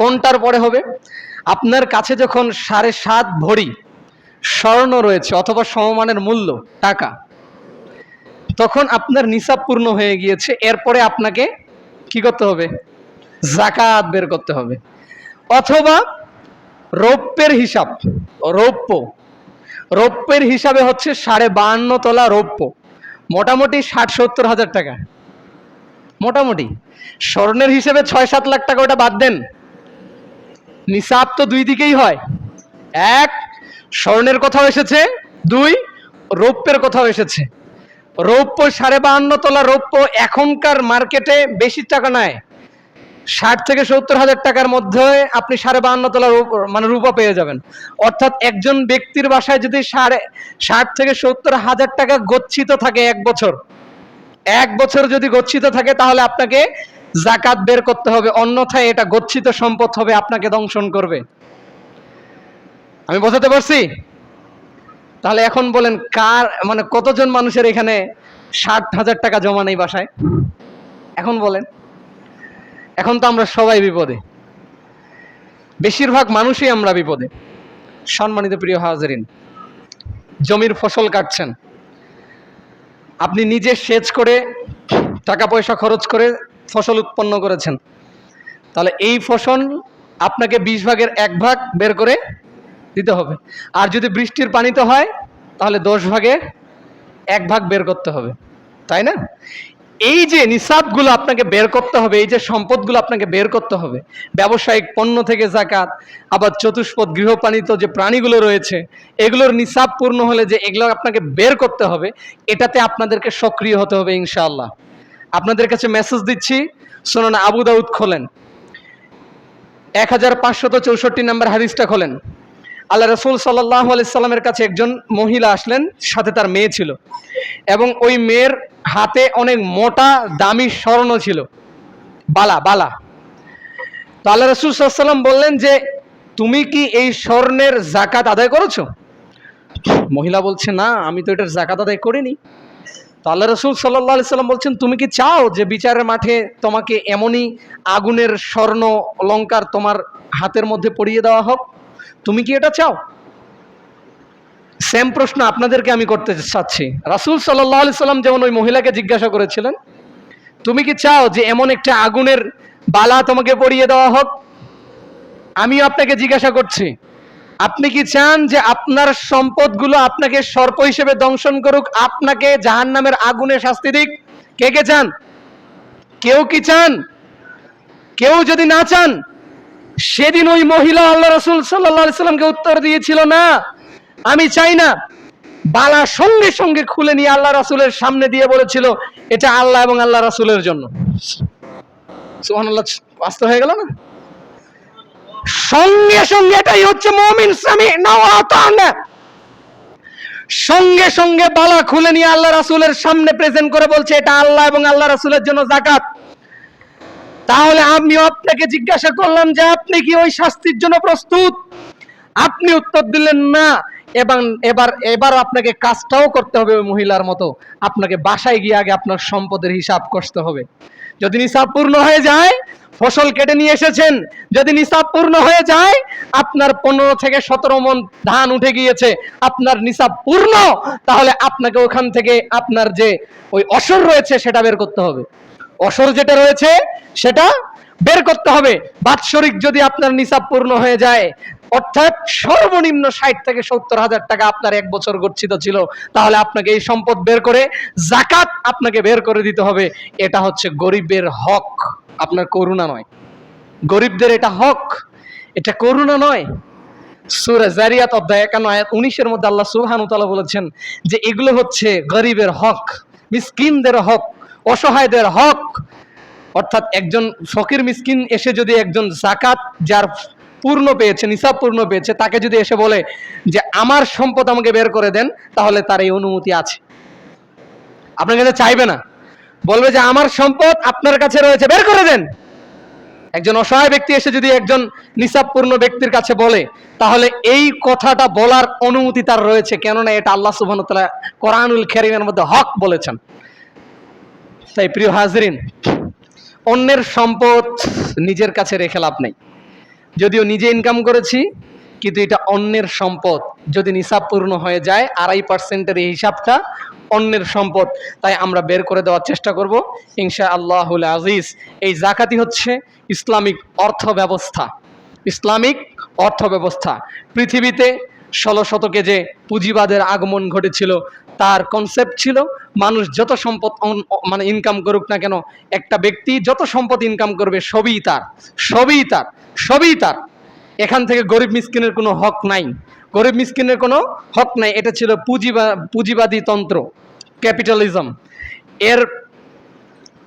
কোনটার পরে হবে? আপনার কাছে যখন 7.5 ভরি স্বর্ণ রয়েছে অথবা সমমানের মূল্য টাকা, তখন আপনার নিসাব পূর্ণ হয়ে গিয়েছে। এরপরে আপনাকে কি করতে হবে? যাকাত বের করতে হবে। অথবা রৌপ্যের হিসাব, রৌপ্যের হিসাবে হচ্ছে 52.5 তোলা রৌপ্য, মোটামুটি 60-70 হাজার টাকা। মোটামুটি স্বর্ণের হিসেবে 6-7 লাখ টাকা, ওটা বাদ দেন। নিসাব তো দুই দিকেই হয়, এক স্বর্ণের কথাও এসেছে, দুই রৌপ্যের কথাও এসেছে। রৌপ্য 52.5 তোলা রৌপ্য এখনকার মার্কেটে বেশি টাকা নেয়, 60-70 হাজার টাকার মধ্যে আপনি 52.5 তোলা মানে রূপা পেয়ে যাবেন। অর্থাৎ একজন ব্যক্তির বাসায় যদি 60-70 হাজার টাকা গচ্ছিত থাকে এক বছর যদি গচ্ছিত থাকে, তাহলে আপনাকে যাকাত বের করতে হবে, অন্যথায় এটা গচ্ছিত সম্পদ হবে, আপনাকে দংশন করবে। আমি বোঝাতে পারছি? তাহলে এখন বলেন, কার মানে কতজন মানুষের এখানে 60,000 টাকা জমা নেই বাসায়? এখন বলেন। এখন তো আমরা সবাই বিপদে, বেশিরভাগ মানুষই আমরা বিপদে। সম্মানিত প্রিয় হাজিরিন, জমির ফসল কাটছেন, আপনি নিজে সেচ করে টাকা পয়সা খরচ করে ফসল উৎপন্ন করেছেন, তাহলে এই ফসল আপনাকে 20 ভাগের 1 ভাগ বের করে দিতে হবে। আর যদি বৃষ্টির পানিতে হয় তাহলে 10 ভাগের 1 ভাগ বের করতে হবে, তাই না? এই যে নিসাবগুলো আপনাকে বের করতে হবে, এই যে সম্পদগুলো আপনাকে বের করতে হবে, ব্যবসায়িক পণ্য থেকে যাকাত, আবার চতুষ্পদ গৃহপালিত যে প্রাণীগুলো রয়েছে এগুলোর নিসাব পূর্ণ হলে যে এগুলো আপনাকে বের করতে হবে, এটাতে আপনাদেরকে সক্রিয় হতে হবে ইনশাআল্লাহ। আপনাদের কাছে মেসেজ দিচ্ছি, সুনান আবু দাউদ খোলেন, 1564 নম্বর হাদিসটা খোলেন। আল্লাহ রাসূল সাল্লাল্লাহু আলাইহি সাল্লামের কাছে একজন মহিলা আসলেন, সাথে তার মেয়ে ছিল, এবং ওই মেয়ের হাতে অনেক মোটা দামি স্বর্ণ ছিল, বালা বালা। তো আল্লাহ রাসূল সাল্লাল্লাহু আলাইহি ওয়াসাল্লাম বললেন যে তুমি কি এই স্বর্ণের যাকাত আদায় করেছো? মহিলা বলছে না, আমি তো এটার যাকাত আদায় করিনি। তো আল্লাহ রাসূল সাল্লাল্লাহু আলাইহি ওয়াসাল্লাম বলছেন তুমি কি চাও যে বিচারের মাঠে তোমাকে এমনই আগুনের স্বর্ণ অলংকার তোমার হাতের মধ্যে পরিয়ে দেওয়া হোক? তুমি কি এটা চাও? সেম প্রশ্ন আপনাদেরকে আমি করতে চাচ্ছি। রাসূল সাল্লাল্লাহু আলাইহি ওয়াসাল্লাম যেমন ওই মহিলাকে জিজ্ঞাসা করেছিলেন তুমি কি চাও যে এমন একটা আগুনের বালা তোমাকে পরিয়ে দেওয়া হোক? আমিও আপনাকে জিজ্ঞাসা করছি, আপনি কি চান যে আপনার সম্পদগুলো আপনাকে সর্প হিসেবে দংশন করুক, আপনাকে জাহান্নামের আগুনে শাস্তি দিক? কে কে চান? কেউ কি চান? কেউ যদি না চান, সেদিন ওই মহিলা আল্লাহ রাসূল সাল্লাল্লাহু আলাইহি ওয়াসাল্লামকে উত্তর দিয়েছিল না, আমি চাই না। বালা সঙ্গে সঙ্গে খুলে নিয়ে আল্লাহ রাসূলের সামনে দিয়ে বলেছিল এটা আল্লাহ এবং আল্লাহ রাসূলের জন্য। সুবহানাল্লাহ, বাস্তব হয়ে গেল না? সঙ্গে সঙ্গে, এটাই হচ্ছে মুমিন, সামি'না ওয়া আতা'না। সঙ্গে সঙ্গে বালা খুলে নিয়ে আল্লাহ রাসূলের সামনে প্রেজেন্ট করে বলছে এটা আল্লাহ এবং আল্লাহ রাসূলের জন্য যাকাত। তাহলে আমিও আপনাকে জিজ্ঞাসা করলাম যে আপনি কি ওই শাস্তির জন্য প্রস্তুত? আপনি উত্তর দিলেন না। এবার আপনাকে কাজটাও করতে হবে ওই মহিলার মতো, আপনাকে বাসায় গিয়ে আগে আপনার সম্পদের হিসাব করতে হবে। যদি নিসাব পূর্ণ হয়ে যায়, ফসল কেটে নিয়ে এসেছেন, যদি নিসাব পূর্ণ হয়ে যায়, আপনার 15 থেকে 17 মণ ধান উঠে গিয়েছে, আপনার নিসাব পূর্ণ, তাহলে আপনাকে ওখান থেকে আপনার যে ওই অসর রয়েছে সেটা বের করতে হবে। অসর যেটা রয়েছে সেটা বের করতে হবে। বাৎসরিক যদি আপনার নিসাব পূর্ণ হয়ে যায়, অর্থাৎ সর্বনিম্ন 60 থেকে 70 হাজার টাকা আপনার এক বছর গচ্ছিত ছিল, তাহলে আপনাকে এই সম্পদ বের করে যাকাত আপনাকে বের করে দিতে হবে। এটা হচ্ছে গরিবের হক, আপনার করুণা নয়। গরিবদের এটা হক, এটা করুণা নয়। সূরা যারিয়াত অধ্যায় 51 আয়াত 19 মধ্যে আল্লাহ সুবহানাহু ওয়া তাআলা বলেছেন যে এগুলো হচ্ছে গরিবের হক, মিসকিনদের হক, অসহায়দের হক। অর্থাৎ একজন ফকির মিসকিন এসে যদি একজন যাকাত যার পূর্ণ পেয়েছে, নিসাব পূর্ণ পেয়েছে, তাকে যদি এসে বলে যে আমার সম্পদ আমাকে বের করে দেন, তাহলে তার এই অনুমতি আছে। আপনার কাছে চাইবে না, বলবে যে আমার সম্পদ আপনার কাছে রয়েছে, বের করে দেন। একজন অসহায় ব্যক্তি এসে যদি একজন নিসাব পূর্ণ ব্যক্তির কাছে বলে, তাহলে এই কথাটা বলার অনুমতি তার রয়েছে, কেননা এটা আল্লাহ সুবহানাহু ওয়া তাআলা কোরআনুল কারীমের মধ্যে হক বলেছেন। তাই প্রিয় হাজরিন, অন্যের সম্পদ নিজের কাছে রেখে লাভ নেই। যদিও নিজে ইনকাম করেছি, কিন্তু এটা অন্যের সম্পদ। যদি নিসাব পূর্ণ হয়ে যায় 2.5% এই হিসাবটা অন্যের সম্পদ, তাই আমরা বের করে দেওয়ার চেষ্টা করব ইনশাআল্লাহুল আজিজ। এই যাকাতই হচ্ছে ইসলামিক অর্থ ব্যবস্থা। ইসলামিক অর্থ ব্যবস্থা। পৃথিবীতে 16 শতকে যে পুঁজিবাদের আগমন ঘটেছিল, তার কনসেপ্ট ছিল মানুষ যত সম্পদ মানে ইনকাম করুক না কেন, একটা ব্যক্তি যত সম্পদ ইনকাম করবে সবই তার, সবই তার, সবই তার। এখান থেকে গরিব মিসকিনের কোনো হক নাই, গরিব মিসকিনের কোনো হক নাই। এটা ছিল পুঁজিবাদী তন্ত্র, ক্যাপিটালিজম। এর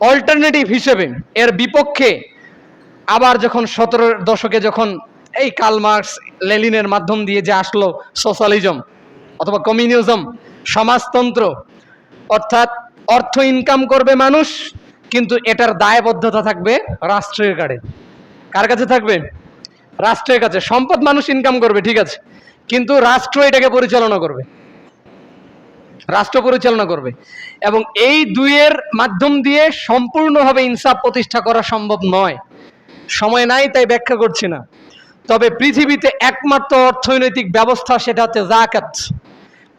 অল্টারনেটিভ হিসেবে, এর বিপক্ষে আবার যখন 17 দশকে যখন এই কার্ল মার্কস, লেনিনের মাধ্যম দিয়ে যে আসলো সোশ্যালিজম অথবা কমিউনিজম, সমাজতন্ত্র, অর্থাৎ অর্থ ইনকাম করবে মানুষ, কিন্তু এটার দায়বদ্ধতা থাকবে রাষ্ট্রের কাছে। কার কাছে থাকবে? রাষ্ট্রের কাছে। সম্পদ মানুষ ইনকাম করবে, ঠিক আছে, কিন্তু রাষ্ট্র এটাকে পরিচালনা করবে, রাষ্ট্র পরিচালনা করবে। এবং এই দুইয়ের মাধ্যম দিয়ে সম্পূর্ণভাবে ইনসাফ প্রতিষ্ঠা করা সম্ভব নয়। সময় নাই তাই ব্যাখ্যা করছি না। তবে পৃথিবীতে একমাত্র অর্থনৈতিক ব্যবস্থা সেটা হচ্ছে যাকাত।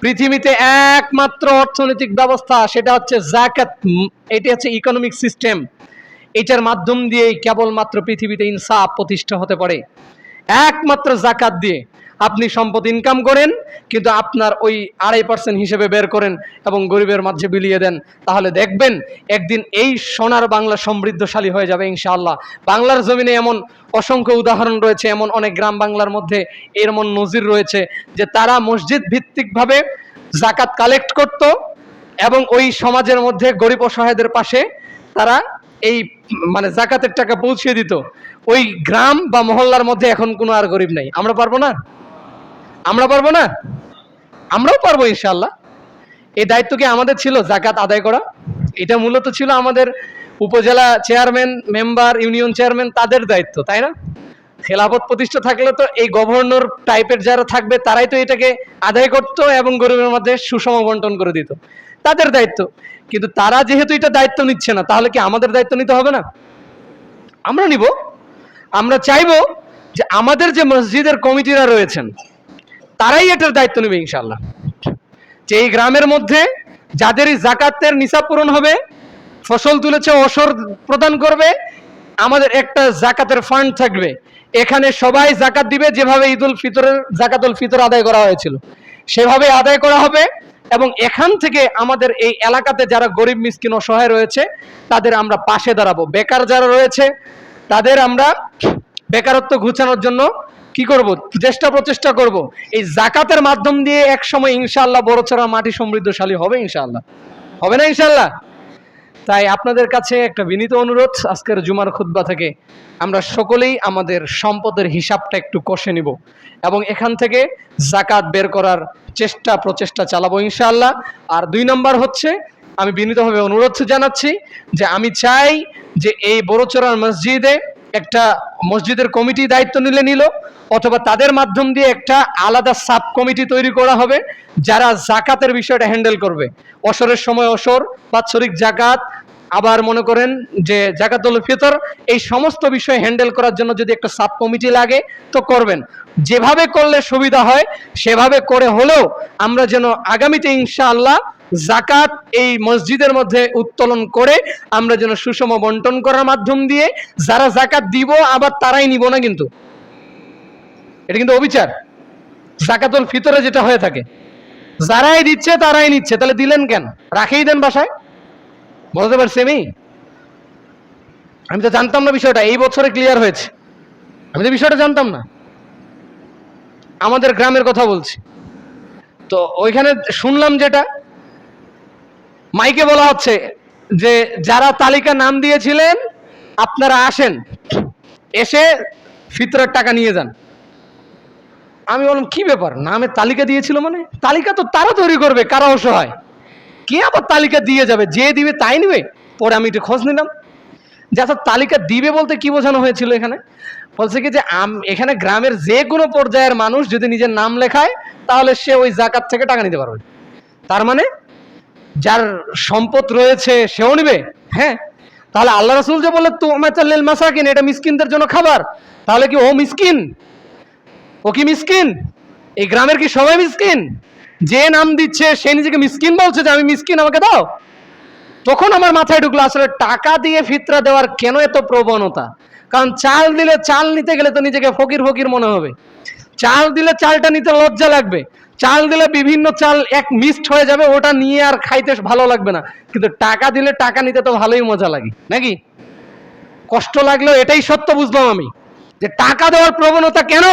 পৃথিবীতে একমাত্র অর্থনৈতিক ব্যবস্থা সেটা হচ্ছে যাকাত। এটি হচ্ছে ইকোনমিক সিস্টেম। এটার মাধ্যম দিয়েই কেবলমাত্র পৃথিবীতে ইনসাফ প্রতিষ্ঠা হতে পারে, একমাত্র যাকাত দিয়ে। আপনি সম্পদ ইনকাম করেন, কিন্তু আপনার ওই 2.5% হিসেবে বের করেন এবং গরিবের মাঝে বিলিয়ে দেন, তাহলে দেখবেন একদিন এই সোনার বাংলা সমৃদ্ধশালী হয়ে যাবে ইনশাআল্লাহ। বাংলার জমিনে এমন অসংখ্য উদাহরণ রয়েছে, এমন অনেক গ্রাম বাংলার মধ্যে এমন নজির রয়েছে যে তারা মসজিদ ভিত্তিকভাবে যাকাত কালেক্ট করত এবং ওই সমাজের মধ্যে গরিব অসহায়দের পাশে তারা এই মানে যাকাতের টাকা পৌঁছে দিত। ওই গ্রাম বা মহল্লার মধ্যে এখন কোনো আর গরিব নাই। আমরা পারবো না? আমরা পারবো না? আমরাও পারবো ইনশাআল্লাহ। এই দায়িত্ব কি আমাদের ছিল যাকাত আদায় করা? এটা মূলত ছিল আমাদের উপজেলা চেয়ারম্যান, মেম্বার, ইউনিয়ন চেয়ারম্যান, তাদের দায়িত্ব, তাই না? খেলাফত প্রতিষ্ঠা থাকলে তো এই গভর্নর টাইপের যারা থাকবে তারাই তো এটাকে আদায় করত এবং গরিবের মধ্যে সুষম বন্টন করে দিত, তাদের দায়িত্ব। কিন্তু তারা যেহেতু এটা দায়িত্ব নিচ্ছে না, তাহলে কি আমাদের দায়িত্ব নিতে হবে না? আমরা নিব। আমরা চাইবো যে আমাদের যে মসজিদের কমিটিরা রয়েছেন তারাই এটার দায়িত্ব নেবে ইনশাআল্লাহ। যে এই গ্রামের মধ্যে যাদেরই জাকাতের নিসাব পূরণ হবে, ফসল তুলেছে, অসর প্রদান করবে, আমাদের একটা জাকাতের ফান্ড থাকবে, এখানে সবাই জাকাত দিবে। যেভাবে ঈদুল ফিতরের জাকাতুল ফিতর আদায় করা হয়েছিল সেভাবে আদায় করা হবে। এবং এখান থেকে আমাদের এই এলাকাতে যারা গরিব মিসকিন অসহায় রয়েছে তাদের আমরা পাশে দাঁড়াবো। বেকার যারা রয়েছে তাদের আমরা বেকারত্ব ঘুচানোর জন্য কি করব? প্রচেষ্টা করব। এই জাকাতের মাধ্যম দিয়ে এক সময় ইনশাআল্লাহ বড়ছড়া মাটি সমৃদ্ধশালী হবে ইনশাআল্লাহ। হবে না ইনশাআল্লাহ? তাই আপনাদের কাছে একটা বিনীত অনুরোধ, আজকের জুমার খুতবা থেকে আমরা সকলেই আমাদের সম্পদের হিসাবটা একটু কষে নিব এবং এখান থেকে জাকাত বের করার প্রচেষ্টা চালাবো ইনশাআল্লাহ। আর 2 নম্বর হচ্ছে, আমি বিনীতভাবে অনুরোধ জানাচ্ছি যে আমি চাই যে এই বড়চড়ার মসজিদে একটা মসজিদের কমিটি দায়িত্ব নিল, অথবা তাদের মাধ্যম দিয়ে একটা আলাদা সাব কমিটি তৈরি করা হবে যারা জাকাতের বিষয়টা হ্যান্ডেল করবে। অসরের সময় অসর, বাৎসরিক জাকাত, আবার মনে করেন যে জাকাতুল ফিতর, এই সমস্ত বিষয় হ্যান্ডেল করার জন্য যদি একটা সাব কমিটি লাগে তো করবেন। যেভাবে করলে সুবিধা হয় সেভাবে করে হলেও আমরা যেন আগামীতে ইনশাআল্লাহ জাকাত এই মসজিদের মধ্যে উত্তোলন করে আমরা যেন সুষম বন্টন করার মাধ্যম দিয়ে যারা জাকাত দিব আবার তারাই নিব না, কিন্তু এটা কিন্তু অবিচার। জাকাতুল ফিতরে যেটা হয়ে থাকে, যারাই দিচ্ছে তারাই নিচ্ছে, তাহলে দিলেন কেন? রাখেই দেন বাসায়। বুঝতে পারছি আমি তো জানতাম না বিষয়টা, এই বছরে ক্লিয়ার হয়েছে। আমি তো বিষয়টা জানতাম না। আমাদের গ্রামের কথা বলছি, তো ওইখানে শুনলাম যেটা মাইকে বলা হচ্ছে যে যারা তালিকা নাম দিয়েছিলেন আপনারা আসেন, এসে ফিতরের টাকা নিয়ে যান। আমি বললাম কি ব্যাপার, নামে তালিকা দিয়েছিল মানে? তালিকা তো তারা তৈরি করবে, কারা অসহায়, কে আবার তালিকা দিয়ে যাবে? যে দিবে তাই নিবে। পরে আমি একটু খোঁজ নিলাম যে আচ্ছা তালিকা দিবে বলতে কি বোঝানো হয়েছিল এখানে। বলছে কি যে এখানে গ্রামের যে কোনো পর্যায়ের মানুষ যদি নিজের নাম লেখায় তাহলে সে ওই জাকাত থেকে টাকা নিতে পারবে। তার মানে যার সম্পদ রয়েছে সেও নিবে। হ্যাঁ, তাহলে আল্লাহ রাসূল যে বললেন তুমাতাল মাসাকিন, এটা মিসকিনদের জন্য খাবার, তাহলে কি ও মিসকিন? ও কি মিসকিন? এই গ্রামের কি সবাই মিসকিন? যে নাম দিচ্ছে সে নিজেকে মিসকিন বলছে যে আমি মিসকিন, আমাকে দাও। তখন আমার মাথায় ঢুকলো আসলে টাকা দিয়ে ফিতরা দেওয়ার কেন এত প্রবণতা। কারণ চাল দিলে, চাল নিতে গেলে তো নিজেকে ফকির ফকির মনে হবে। চাল দিলে চালটা নিতে লজ্জা লাগবে। চাল দিলে বিভিন্ন চাল এক মিক্সড হয়ে যাবে, ওটা নিয়ে আর খাইতে ভালো লাগবে না। কিন্তু টাকা দিলে টাকা নিতে তো ভালোই মজা লাগে নাকি? কষ্ট লাগলেও এটাই সত্য বুঝলাম আমি, যে টাকা দেওয়ার প্রবণতা কেন।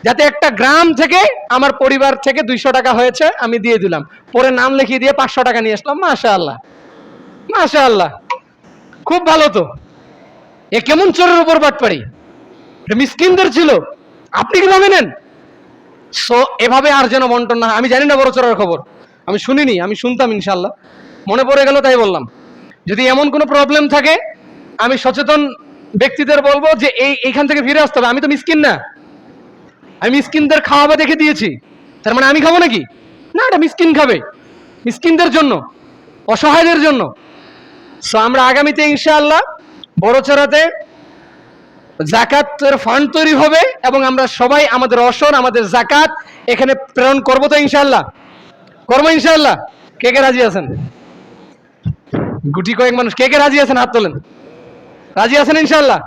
যাতে একটা গ্রাম থেকে আমার পরিবার থেকে 200 টাকা হয়েছে আমি দিয়ে দিলাম, পরে নাম লিখিয়ে দিয়ে 500 টাকা নিয়ে আসলাম। মাশাআল্লাহ মাশাআল্লাহ, খুব ভালো। তো এ কেমন চোরের উপর বাটপাড়ি? এটা মিসকিনদের ছিল, আপনি কিভাবে নেন? সো এভাবে আর যেন বন্টন না। আমি জানি না বড় চোরের খবর, আমি শুনিনি, আমি শুনতাম ইনশাআল্লাহ, মনে পড়ে গেল তাই বললাম। যদি এমন কোনো প্রবলেম থাকে আমি সচেতন ব্যক্তিদের বলবো যে এইখান থেকে ফিরে আসতে হবে। আমি তো মিসকিন না, আমি মিসকিনদের খাওয়াবে দেখে দিয়েছি, তার মানে আমি খাবো নাকি? না, এটা মিসকিন খাবে, মিসকিনদের জন্য, অসহায়দের জন্য। সো আমরা আগামীতে ইনশাআল্লাহ বড়চড়াতে জাকাতের ফান্ড তৈরি হবে এবং আমরা সবাই আমাদের অসর, আমাদের জাকাত এখানে প্রেরণ করবো। তো ইনশাআল্লাহ করবো ইনশাআল্লাহ। কে কে রাজি আছেন? গুটি কয়েক মানুষ কে কে রাজি আছেন? হাত তোলেন। রাজি আছেন ইনশাআল্লাহ?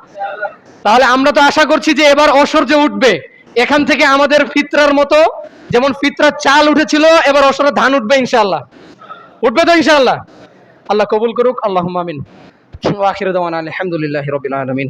তাহলে আমরা তো আশা করছি যে এবার অসর যে উঠবে এখান থেকে আমাদের ফিতরার মতো, যেমন ফিতরার চাল উঠেছিল, এবার অসরের ধান উঠবে ইনশাআল্লাহ। উঠবে তো ইনশাআল্লাহ? আল্লাহ কবুল করুক, আল্লাহুম্মা আমিন। ওয়া আখিরু দাওয়ানা আলহামদুলিল্লাহি রাব্বিল আলামিন।